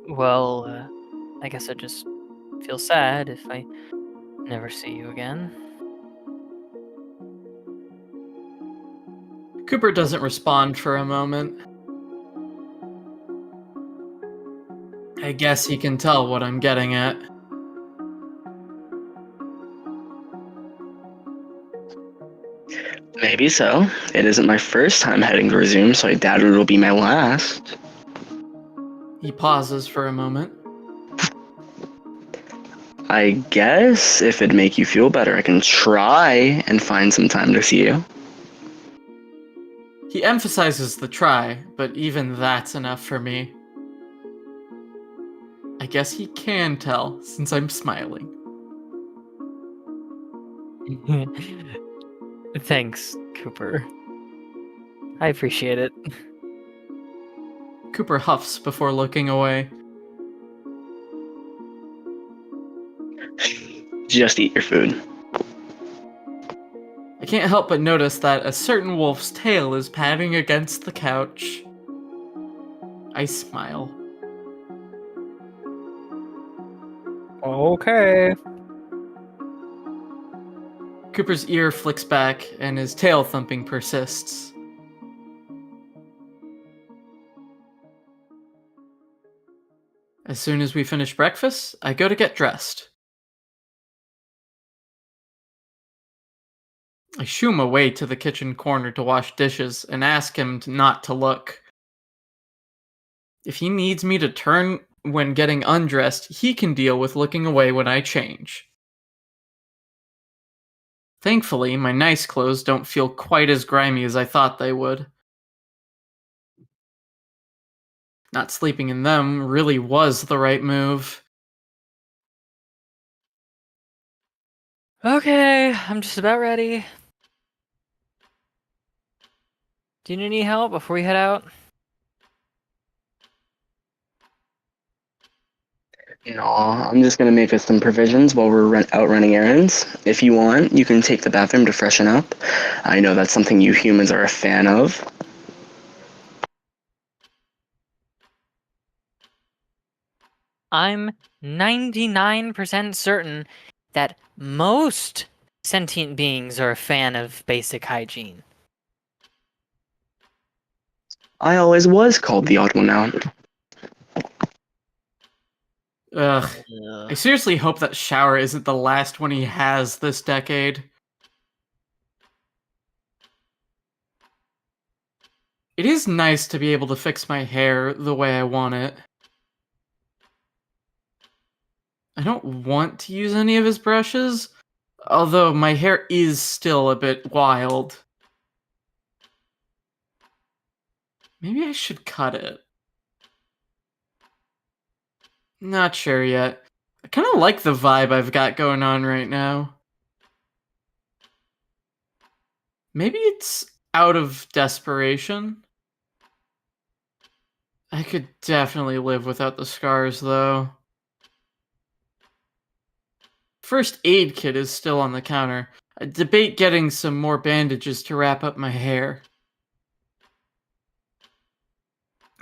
Well, I guess I just feel sad if I never see you again. Cooper doesn't respond for a moment. I guess he can tell what I'm getting at. Maybe so. It isn't my first time heading to resume, so I doubt it'll be my last. He pauses for a moment. I guess if it'd make you feel better, I can try and find some time to see you. He emphasizes the try, but even that's enough for me. I guess he can tell, since I'm smiling. Thanks, Cooper. I appreciate it. Cooper huffs before looking away. Just eat your food. I can't help but notice that a certain wolf's tail is patting against the couch. I smile. Okay. Cooper's ear flicks back, and his tail thumping persists. As soon as we finish breakfast, I go to get dressed. I shoo him away to the kitchen corner to wash dishes and ask him not to look. If he needs me to turn when getting undressed, he can deal with looking away when I change. Thankfully, my nice clothes don't feel quite as grimy as I thought they would. Not sleeping in them really was the right move. Okay, I'm just about ready. Do you need any help before we head out? No, I'm just gonna make us some provisions while we're out running errands. If you want, you can take the bathroom to freshen up. I know that's something you humans are a fan of. I'm 99% certain that most sentient beings are a fan of basic hygiene. I always was called the odd one out. Ugh. I seriously hope that shower isn't the last one he has this decade. It is nice to be able to fix my hair the way I want it. I don't want to use any of his brushes, although my hair is still a bit wild. Maybe I should cut it. Not sure yet. I kind of like the vibe I've got going on right now. Maybe it's out of desperation. I could definitely live without the scars, though. First aid kit is still on the counter. I debate getting some more bandages to wrap up my hair.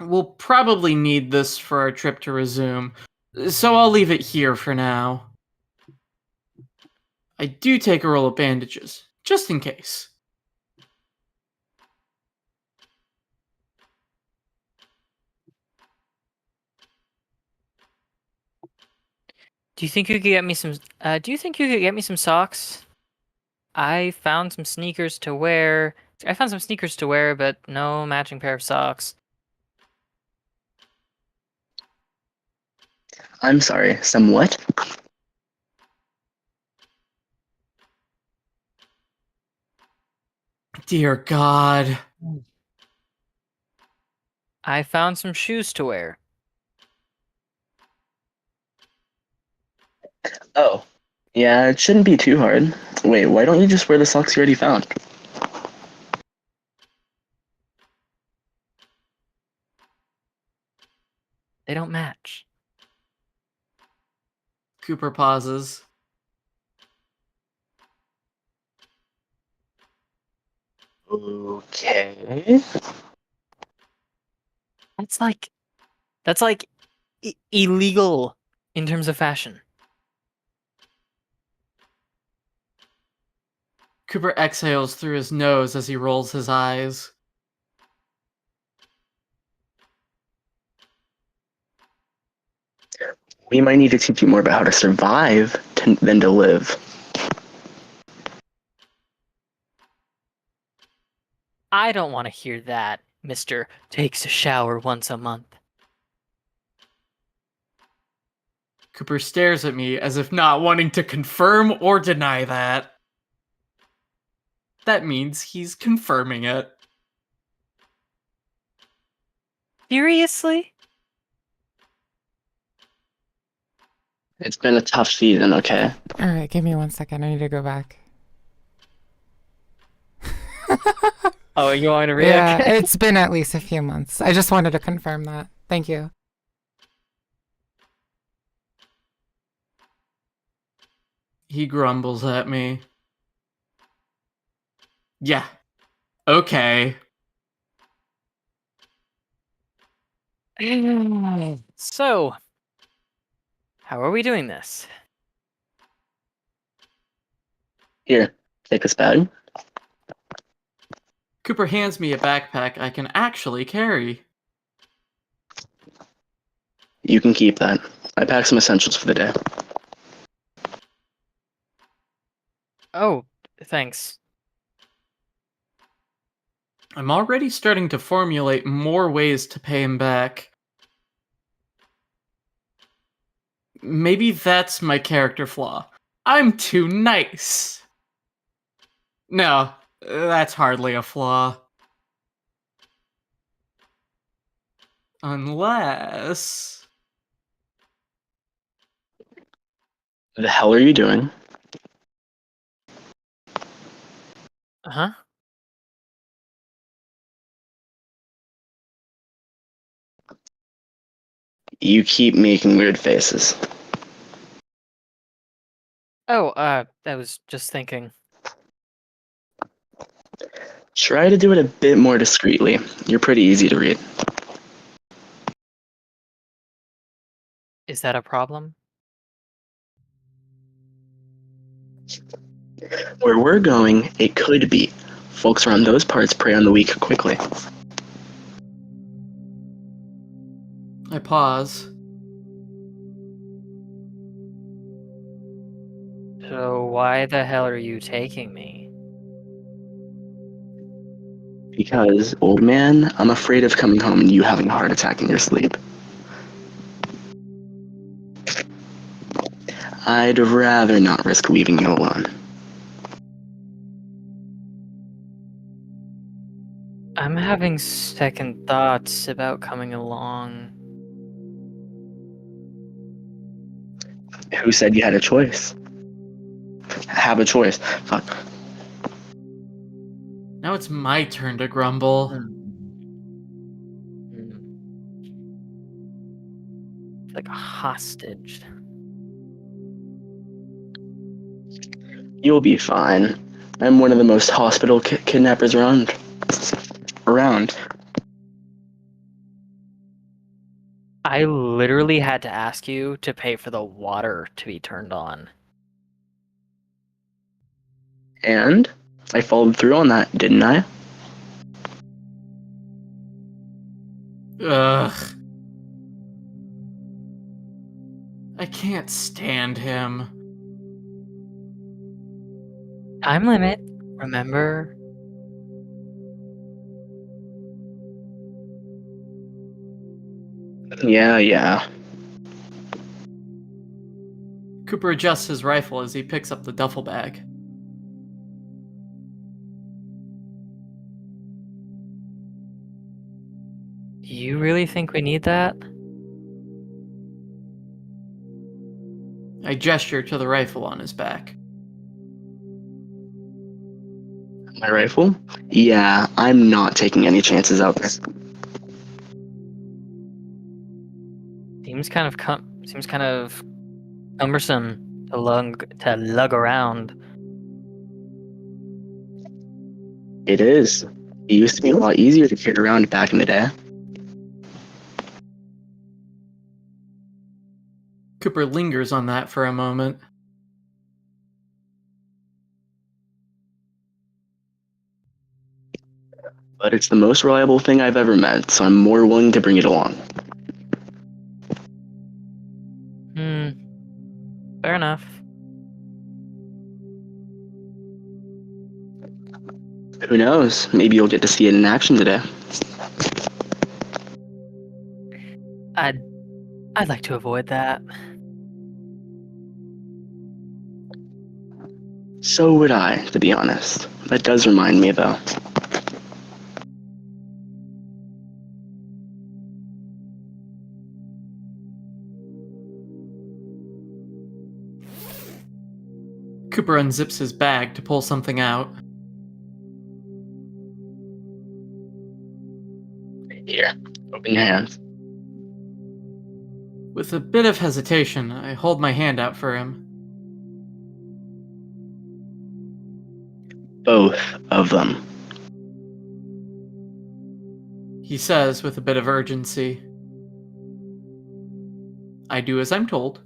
We'll probably need this for our trip to resume, so I'll leave it here for now. I do take a roll of bandages, just in case. Do you think you could get me some? Do you think you could get me some socks? I found some sneakers to wear. But no matching pair of socks. I'm sorry, somewhat? Dear God. I found some shoes to wear. Oh. Yeah, it shouldn't be too hard. Wait, why don't you just wear the socks you already found? They don't match. Cooper pauses. Okay. That's like illegal in terms of fashion. Cooper exhales through his nose as he rolls his eyes. We might need to teach you more about how to survive than to live. I don't want to hear that, Mr. Takes a shower once a month. Cooper stares at me as if not wanting to confirm or deny that. That means he's confirming it. Seriously? It's been a tough season, okay? Alright, give me 1 second. I need to go back. Oh, you want to Yeah, react? it's been at least a few months. I just wanted to confirm that. Thank you. He grumbles at me. Yeah. Okay. So, how are we doing this? Here, take this bag. Cooper hands me a backpack I can actually carry. You can keep that. I packed some essentials for the day. Oh, thanks. I'm already starting to formulate more ways to pay him back. Maybe that's my character flaw. I'm too nice. No, that's hardly a flaw. Unless... The hell are you doing? Uh-huh. You keep making weird faces. Oh, I was just thinking. Try to do it a bit more discreetly. You're pretty easy to read. Is that a problem? Where we're going, it could be. Folks around those parts prey on the weak quickly. I pause. So why the hell are you taking me? Because, old man, I'm afraid of coming home and you having a heart attack in your sleep. I'd rather not risk leaving you alone. I'm having second thoughts about coming along. Who said you had a choice? Have a choice. Fuck. Now it's my turn to grumble. Like a hostage. You'll be fine. I'm one of the most hospital kidnappers around. I literally had to ask you to pay for the water to be turned on. And I followed through on that, didn't I? Ugh. I can't stand him. Time limit, remember? Yeah. Cooper adjusts his rifle as he picks up the duffel bag. You really think we need that? I gesture to the rifle on his back. My rifle? Yeah, I'm not taking any chances out there. Seems kind of cumbersome to lug around. It is. It used to be a lot easier to carry around back in the day. Cooper lingers on that for a moment. But it's the most reliable thing I've ever met, so I'm more willing to bring it along. Fair enough. Who knows? Maybe you'll get to see it in action today. I'd like to avoid that. So would I, to be honest. That does remind me, though. Cooper unzips his bag to pull something out. Here, open your hands. With a bit of hesitation, I hold my hand out for him. Both of them. He says with a bit of urgency. I do as I'm told.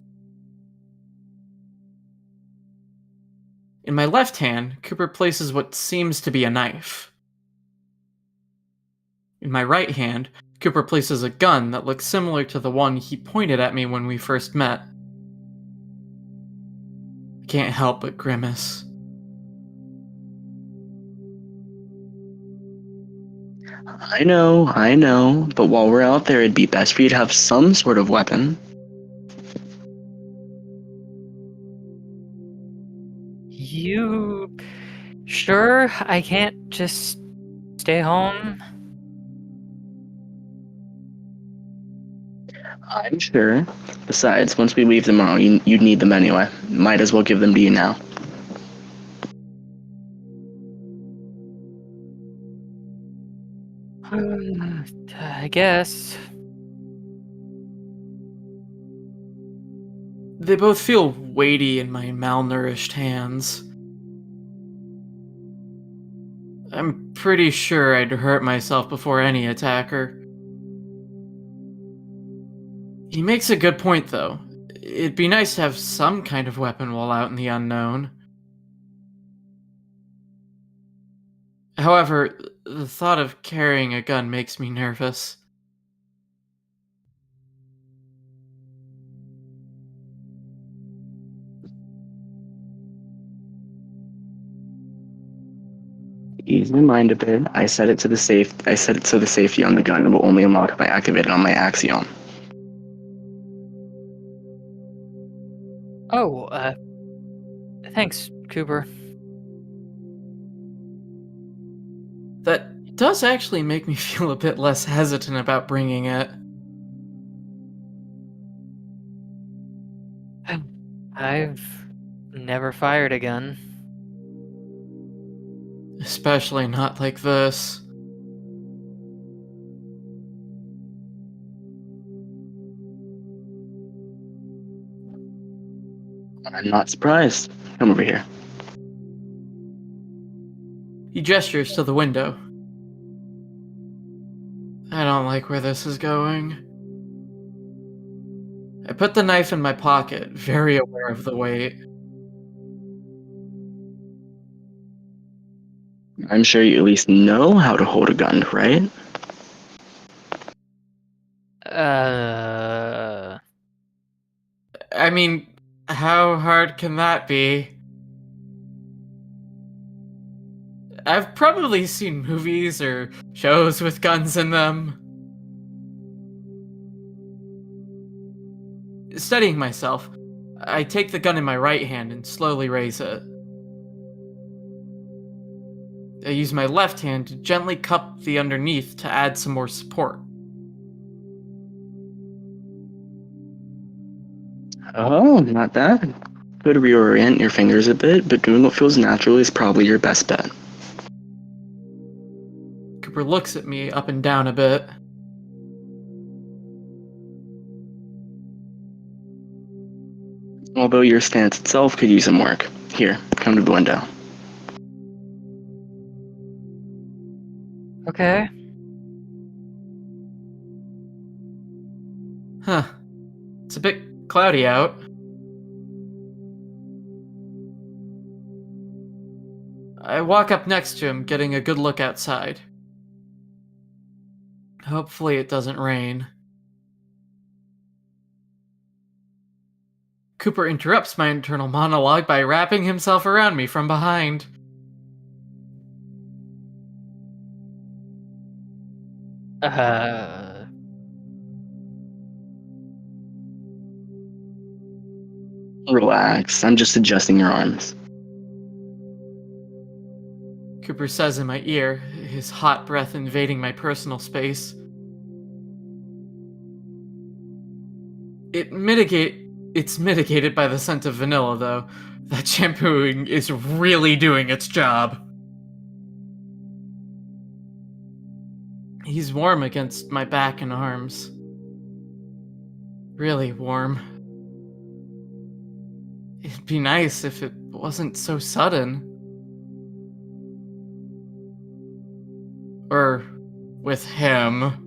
In my left hand, Cooper places what seems to be a knife. In my right hand, Cooper places a gun that looks similar to the one he pointed at me when we first met. I can't help but grimace. I know, but while we're out there, it'd be best for you to have some sort of weapon. You sure I can't just stay home? I'm sure. Besides, once we leave tomorrow, you'd need them anyway. Might as well give them to you now. I guess. They both feel weighty in my malnourished hands. I'm pretty sure I'd hurt myself before any attacker. He makes a good point, though. It'd be nice to have some kind of weapon while out in the unknown. However, the thought of carrying a gun makes me nervous. Ease my mind a bit. I set it to the safety on the gun and will only unlock if I activate it on my Axiom. Oh, thanks, Cooper. That does actually make me feel a bit less hesitant about bringing it. I've never fired a gun. Especially not like this. I'm not surprised. Come over here. He gestures to the window. I don't like where this is going. I put the knife in my pocket, very aware of the weight. I'm sure you at least know how to hold a gun, right? I mean, how hard can that be? I've probably seen movies or shows with guns in them. Studying myself, I take the gun in my right hand and slowly raise it. I use my left hand to gently cup the underneath to add some more support. Oh, not bad. Could reorient your fingers a bit, but doing what feels natural is probably your best bet. Cooper looks at me up and down a bit. Although your stance itself could use some work. Here, come to the window. Okay. Huh. It's a bit cloudy out. I walk up next to him, getting a good look outside. Hopefully it doesn't rain. Cooper interrupts my internal monologue by wrapping himself around me from behind. Relax. I'm just adjusting your arms. Cooper says in my ear, his hot breath invading my personal space. It's mitigated by the scent of vanilla, though. That shampooing is really doing its job. He's warm against my back and arms. Really warm. It'd be nice if it wasn't so sudden. Or with him.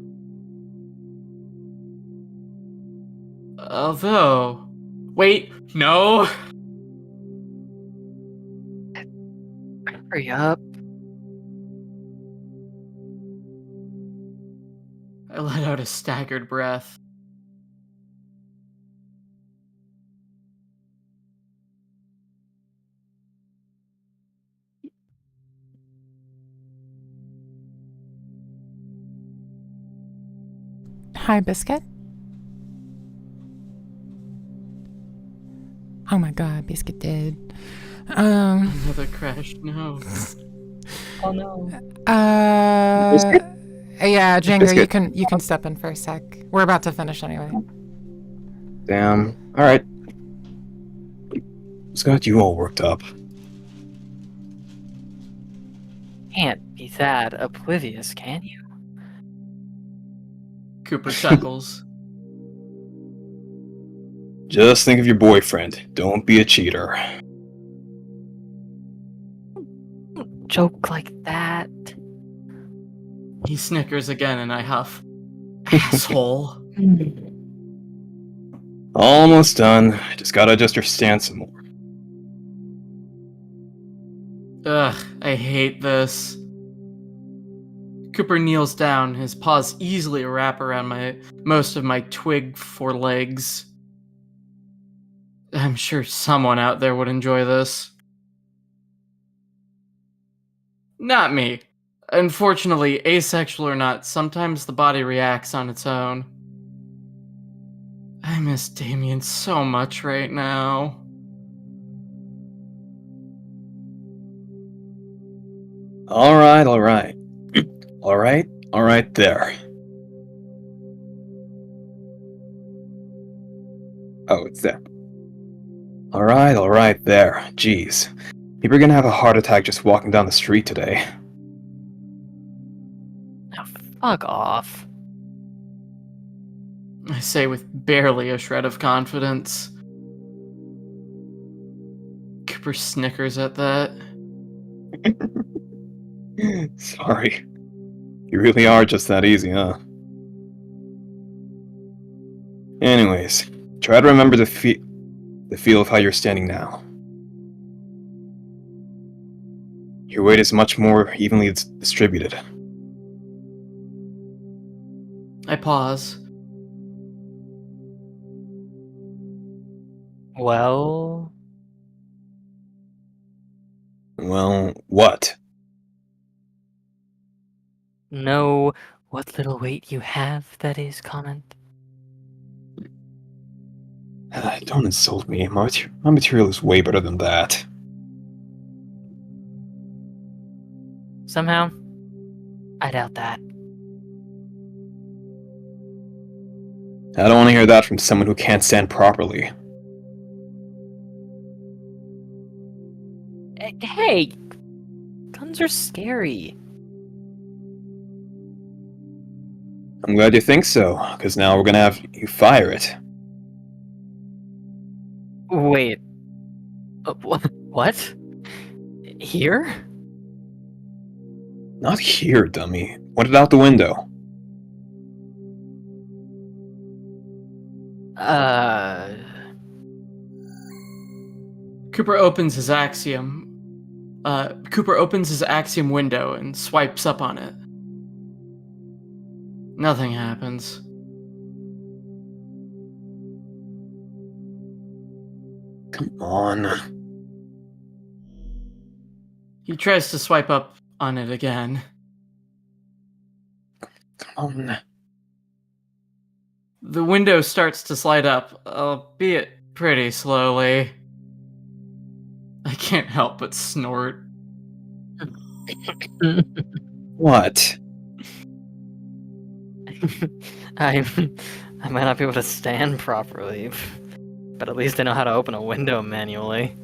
Although... Wait, no! Hurry up. I let out a staggered breath. Hi, Biscuit. Oh my god, Biscuit dead. Another crash, no. Oh no. Yeah, Django, Biscuit. you can step in for a sec. We're about to finish anyway. Damn. Alright. What's got you all worked up? Can't be that oblivious, can you? Cooper chuckles. Just think of your boyfriend. Don't be a cheater. Joke like that. He snickers again and I huff. Asshole. Almost done. Just gotta adjust your stance some more. Ugh, I hate this. Cooper kneels down, his paws easily wrap around most of my twig forelegs. I'm sure someone out there would enjoy this. Not me. Unfortunately, asexual or not, sometimes the body reacts on its own. I miss Damien so much right now. Alright. Alright there. Oh, it's there. Alright there. Jeez. People are gonna have a heart attack just walking down the street today. Now, fuck off. I say with barely a shred of confidence. Cooper snickers at that. Sorry. You really are just that easy, huh? Anyways, try to remember the feel of how you're standing now. Your weight is much more evenly distributed. I pause. Well, Well, what? know what little weight you have, that is, comment. Don't insult me. My material is way better than that. Somehow, I doubt that. I don't want to hear that from someone who can't stand properly. Hey! Guns are scary. I'm glad you think so, because now we're gonna have you fire it. Wait. What? Here? Not here, dummy. Want it out the window. Cooper opens his Axiom. Cooper opens his Axiom window and swipes up on it. Nothing happens. Come on. He tries to swipe up on it again. Come on. The window starts to slide up, albeit pretty slowly. I can't help but snort. What? I might not be able to stand properly, but at least I know how to open a window manually.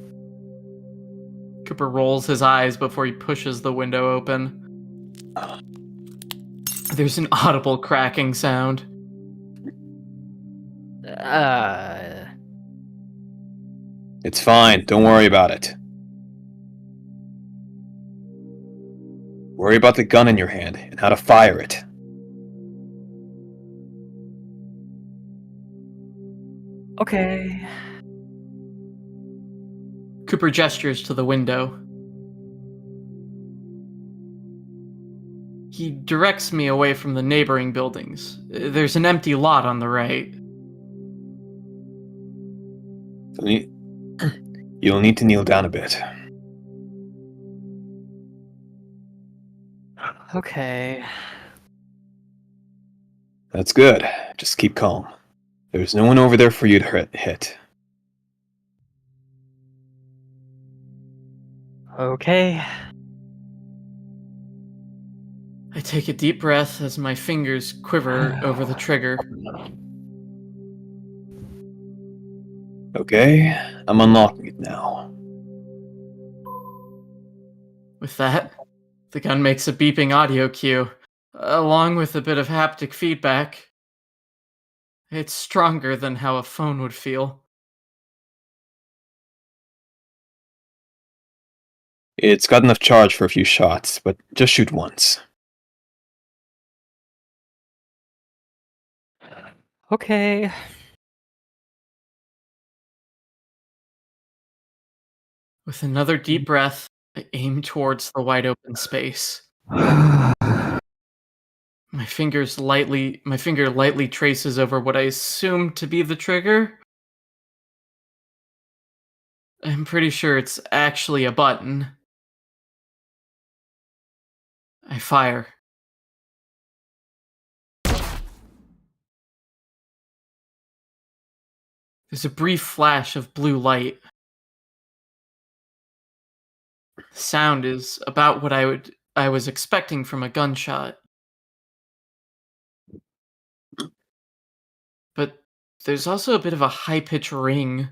Cooper rolls his eyes before he pushes the window open. There's an audible cracking sound. It's fine. Don't worry about it. Worry about the gun in your hand and how to fire it. Okay. Cooper gestures to the window. He directs me away from the neighboring buildings. There's an empty lot on the right. You'll need to kneel down a bit. Okay. That's good. Just keep calm. There's no one over there for you to hit. Okay. I take a deep breath as my fingers quiver over the trigger. Okay, I'm unlocking it now. With that, the gun makes a beeping audio cue, along with a bit of haptic feedback. It's stronger than how a phone would feel. It's got enough charge for a few shots, but just shoot once. Okay. With another deep breath, I aim towards the wide open space. My finger lightly traces over what I assume to be the trigger. I'm pretty sure it's actually a button. I fire. There's a brief flash of blue light. The sound is about what I was expecting from a gunshot. But there's also a bit of a high-pitched ring,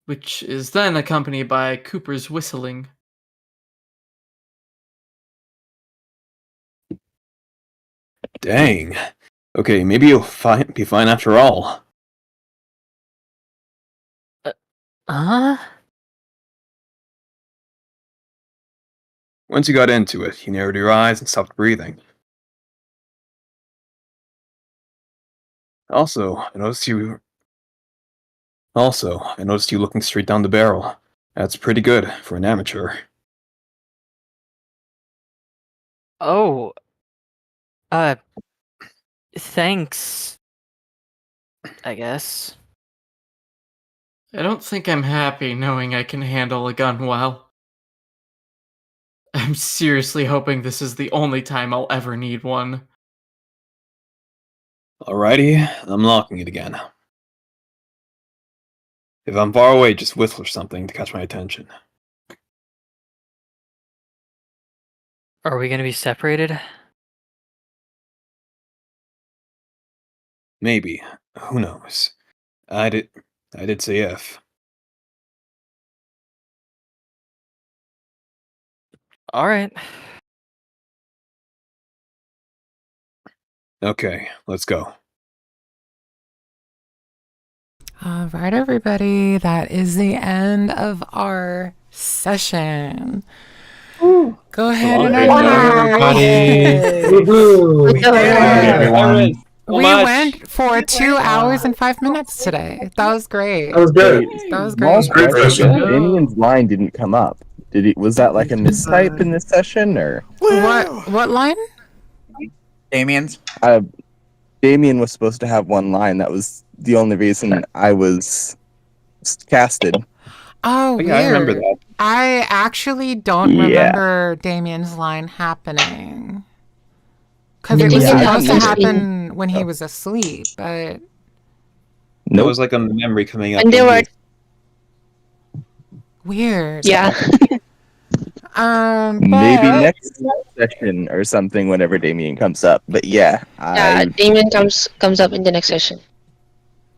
which is then accompanied by Cooper's whistling. Dang. Okay, maybe you'll be fine after all. Once you got into it, you narrowed your eyes and stopped breathing. Also, I noticed you looking straight down the barrel. That's pretty good for an amateur. Oh. Thanks. I guess. I don't think I'm happy knowing I can handle a gun well. I'm seriously hoping this is the only time I'll ever need one. Alrighty, I'm locking it again. If I'm far away, just whistle or something to catch my attention. Are we gonna be separated? Maybe. Who knows? I did say if. Alright. Okay, let's go. All right, everybody. That is the end of our session. Go ahead and everybody. Woohoo! Everyone. We went for 2 hours and 5 minutes today. That was great. That was good. That was Small great. question. Damien's line didn't come up. Did he? Was that like a mistype in this session, or What line? Damien's. Damien was supposed to have one line. That was the only reason I was casted. Oh, weird. Yeah, I remember that. I actually don't remember Damien's line happening. Because it was supposed to happen when he was asleep, but... It was like a memory coming up. And they were weird. Yeah. Maybe next session or something whenever Damien comes up. But yeah, Yeah, Damien comes up in the next session.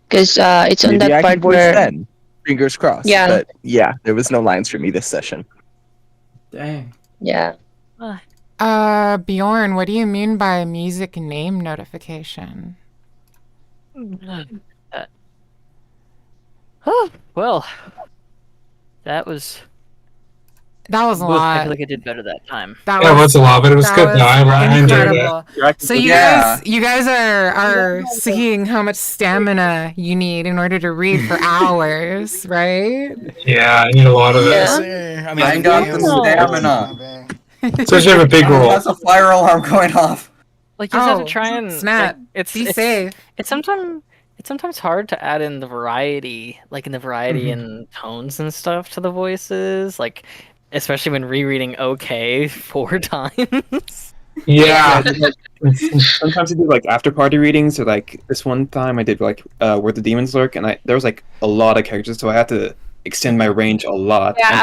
Because it's on maybe that I can part voice where then. Fingers crossed. Yeah. But yeah, there was no lines for me this session. Dang. yeah. Bjorn, what do you mean by music name notification? Well, that was a I lot. feel like I did better that time. That Yeah, it was a lot, but it was that good. was No, I enjoyed incredible. it. So you guys are seeing how much stamina you need in order to read for hours, right? Yeah, I need a lot of this. I mean, I got the stamina. Especially if you have a big roll. That's a fire alarm going off. Like you just have to try and snap. Like, Be safe. It's sometimes hard to add in the variety, like in the variety and tones and stuff to the voices, like especially when rereading OK 4 times. Yeah. Sometimes I do like after party readings, or like this one time I did like Where the Demons Lurk, and there was like a lot of characters, so I had to extend my range a lot. Yeah, And-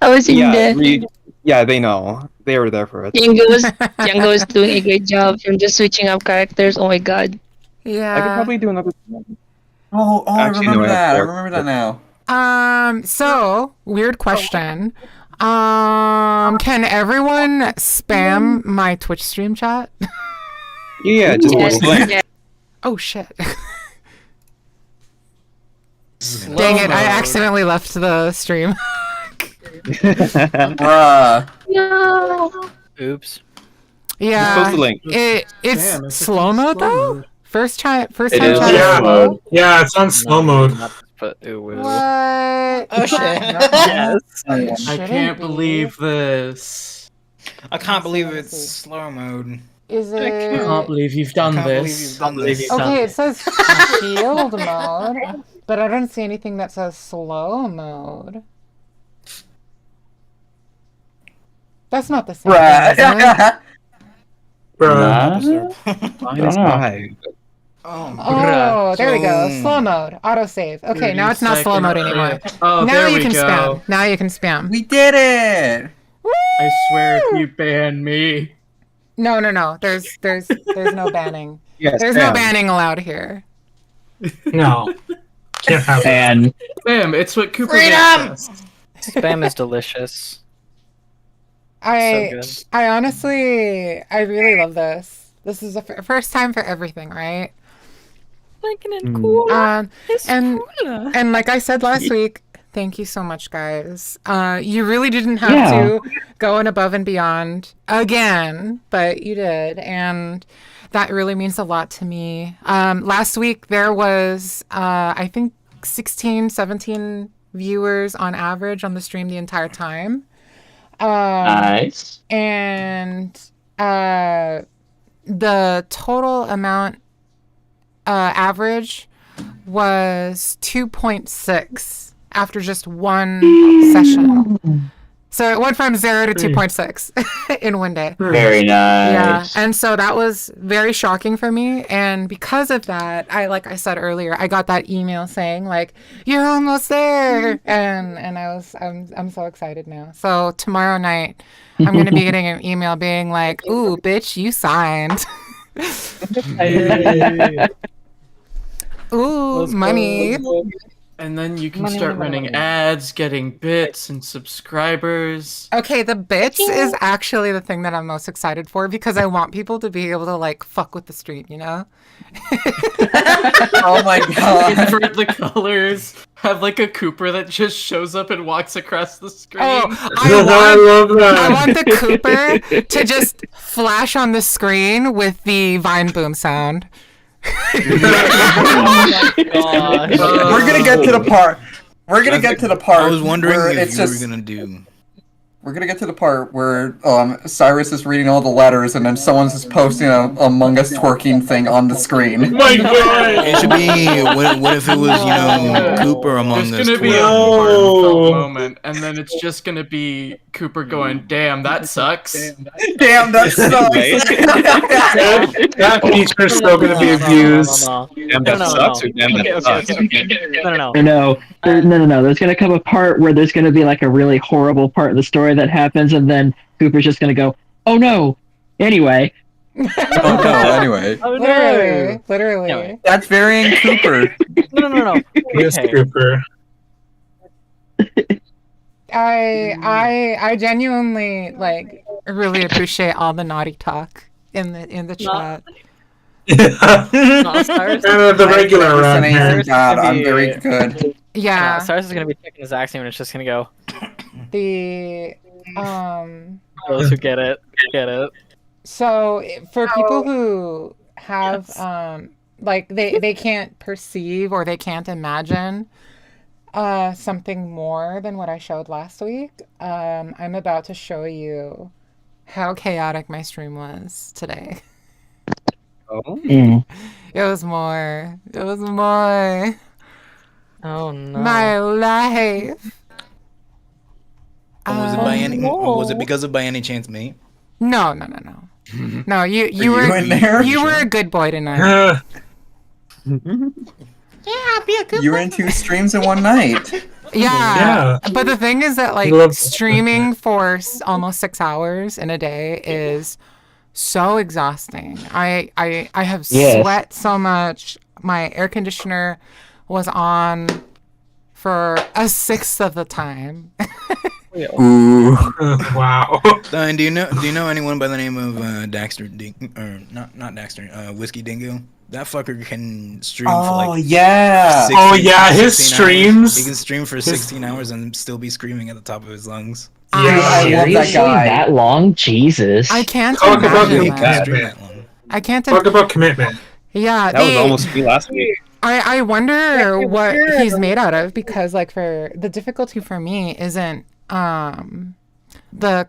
I was in yeah, the... yeah, they know. They were there for it. Django was doing a great job from just switching up characters. Oh my god. Yeah. I could probably do another. Oh, Actually, I no, remember I have that. I four. remember that now. So weird question. Can everyone spam my Twitch stream chat? Yeah, just Yes, link. yeah. Oh shit. Dang it, I accidentally left the stream. Bruh. No. Oops. Yeah. Post the link. It's Damn, it's slow mode though? First time It chat is. is Yeah. slow? Yeah, it's on slow mode. But it will. What? Oh shit. Yes. I can't believe this. I can't believe it's slow mode. Is I it? can't believe you've done Can't believe this. you've done this. Okay, it says shield mode, but I don't see anything that says slow mode. That's not the same thing, is it? Mine is know. 5. Oh, there we go. So- Slow mode. Autosave. Okay, now it's not slow mode anymore. Oh, Now there you we can go. spam. Now you can spam. We did it! I swear if you ban me. No. There's no banning. Yes, There's no spam. banning allowed here. No. Can't have that. And Bam, it's what Cooper Freedom! says. Spam is delicious. I good. I honestly I really love this. This is the first time for everything, right? Making it cool. And like I said last week, thank you so much, guys. You really didn't have to go in above and beyond again, but you did, and that really means a lot to me. Last week there was I think 16, 17 viewers on average on the stream the entire time. Nice. And the total amount average was 2.6 after just one session. So it went from 0 to 2.6 in one day. Very Yeah, nice. and so that was very shocking for me, and because of that, like I said earlier, I got that email saying like, "You're almost there," and I'm so excited now. So tomorrow night, I'm gonna be getting an email being like, "Ooh, bitch, you signed." Ooh, money. And then you can Money, start money, running money. ads, getting bits and subscribers. Okay, the bits is actually the thing that I'm most excited for because I want people to be able to like fuck with the stream, you know? Oh my god. Invert the colors. Have like a Cooper that just shows up and walks across the screen. Oh, I love that. I want the Cooper to just flash on the screen with the Vine Boom sound. We're gonna get to the part. We're gonna get to the part. I was wondering where if it's you just, were gonna do. We're gonna get to the part where Cyrus is reading all the letters and then someone's just posting a Among Us twerking thing on the screen. Oh my god! It should be. What if it was, Cooper Among There's Us? gonna be a twerking? heartfelt moment, and then it's just gonna be Cooper going, "Damn, that sucks." Damn, that sucks. That feature's still gonna be abused. Damn, that sucks. Or damn, that sucks. No. There's gonna come a part where there's gonna be like a really horrible part of the story that happens, and then Cooper's just gonna go, "Oh no!" Anyway. Oh no, anyway. Oh, Literally. Anyway. That's varying Cooper. No. Yes, Okay. Cooper. I genuinely like really appreciate all the naughty talk in the chat. No, Cyrus. The regular around here. Anything bad, I'm very good. Yeah. Cyrus is gonna be checking his axiom, and it's just gonna go. The Those who get it, get it. So for people who have like they can't perceive or they can't imagine something more than what I showed last week, I'm about to show you how chaotic my stream was today. Oh. It was more. It was more. Oh no. My life. Was it by any? Was it because of by any chance me? No. No, you were in there? You were a good boy tonight. Yeah, be a good. You were in 2 streams in one night. Yeah. But the thing is that like streaming for almost 6 hours in a day is so exhausting. I have sweat so much. My air conditioner was on for a 1/6 of the time. Ooh. Wow. Do you know anyone by the name of Daxter or not Daxter, Whiskey Dingo? That fucker can stream for like yeah. 16 his 16 streams. Hours. He can stream for 16 hours and still be screaming at the top of his lungs. Yeah, I love that guy. That long? Jesus. I can't Talk about imagine that. commitment. I can't Talk about commitment. Yeah, That was almost me last week. I wonder what he's made out of because like for the difficulty for me isn't the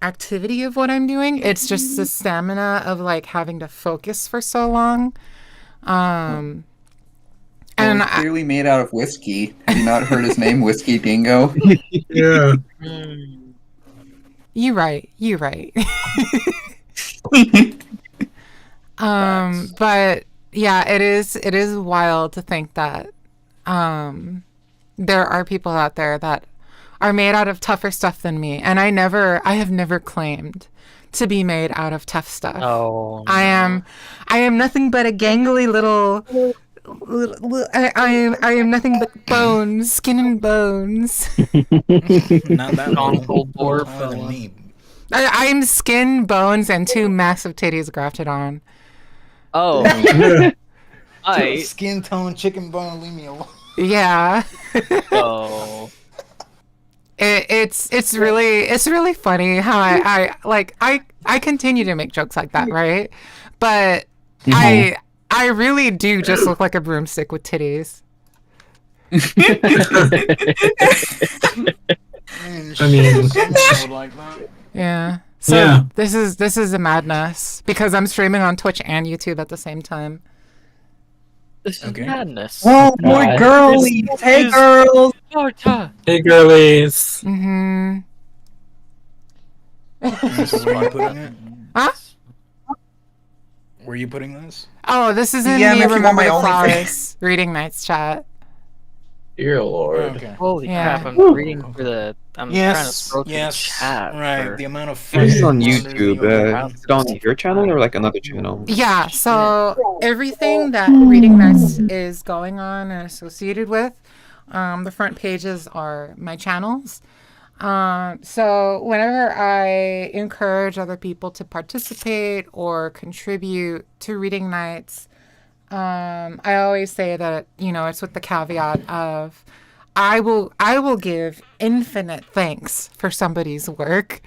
activity of what I'm doing. It's just the stamina of like having to focus for so long. And clearly made out of whiskey. Have you not heard his name, Whiskey Dingo? Yeah. You right. But yeah, it is wild to think that there are people out there that are made out of tougher stuff than me, and I have never claimed to be made out of tough stuff. Oh. I am nothing but a gangly little I am nothing but bones, skin and bones. Not that Uncle more fella. than me. I'm skin, bones, and 2 massive titties grafted on. Oh. Skin tone, chicken bone, leave me alone. Yeah. Oh. It's really funny how I continue to make jokes like that, right? But I really do just look like a broomstick with titties. I mean, Yeah. So Yeah. this is a madness because I'm streaming on Twitch and YouTube at the same time. This is madness. Oh, boy, girlies! Hey, girls! Hey, girlies. Mm-hmm. This is where you putting it? Huh? Where are you putting this? Oh, this is in DM the if you want Remember my the OnlyFans. Flowers reading nights chat. Dear Lord. Okay. Holy Yeah. crap! I'm reading for the. I'm trying to Yes, scroll through yes, the chat. right. for- The amount of This is fucking on wonders YouTube. you Is it on your channel or like another channel? Yeah, so everything that Reading Nights is going on and associated with, the front pages are my channels. So whenever I encourage other people to participate or contribute to Reading Nights, I always say that, you know, it's with the caveat of I will give infinite thanks for somebody's work.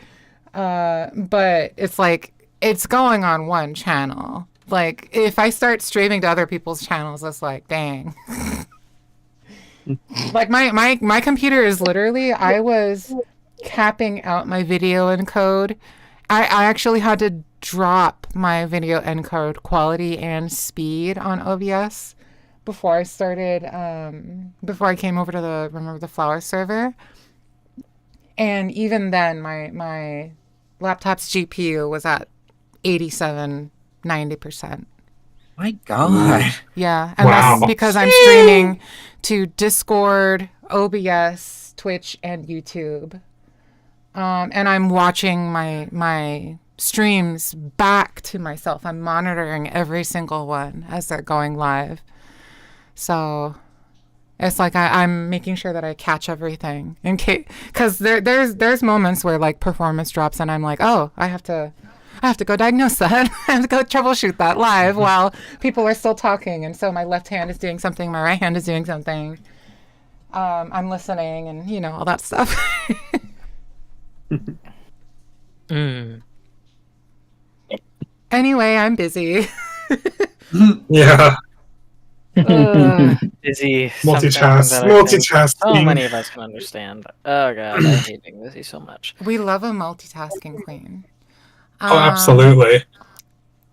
But it's like it's going on one channel. Like if I start streaming to other people's channels, it's like, dang. Like my computer is literally, I was capping out my video encode. I actually had to drop my video encode quality and speed on OBS before I started, before I came over to the Flower server. And even then, my laptop's GPU was at 87, 90%. My God. Yeah, and Wow. that's because I'm streaming to Discord, OBS, Twitch, and YouTube. And I'm watching my streams back to myself. I'm monitoring every single one as they're going live. So it's like I'm making sure that I catch everything in case, because there's moments where like performance drops and I'm like, oh, I have to go diagnose that. I have to go troubleshoot that live while people are still talking, and so my left hand is doing something, my right hand is doing something. I'm listening, and you know, all that stuff. Anyway, I'm busy. Yeah. Busy. Multitask. So many of us can understand. Oh god, I hate being busy so much. We love a multitasking queen. Oh, absolutely.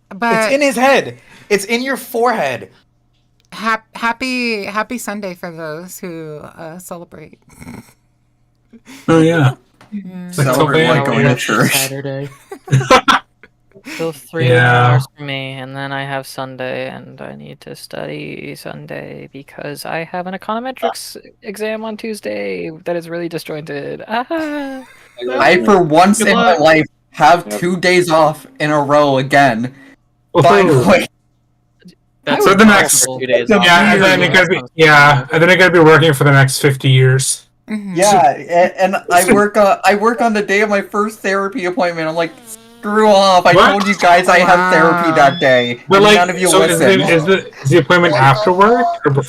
But It's in his head. It's in your forehead. happy Sunday for those who celebrate. Oh yeah. Celebrate like going to church. Saturday. Still 3 Yeah. hours for me, and then I have Sunday, and I need to study Sunday because I have an econometrics exam on Tuesday that is really disjointed. Ah. I, for once in my life, have 2 days off in a row again. Finally. That's So the next, for 2 days yeah, off. and then it gotta be, yeah, and then it gotta be working for the next 50 years. Yeah, and I work on the day of my first therapy appointment. I'm like, screw off! I What? told you guys I have therapy that day, But and like, none of you so is listened. the appointment after work or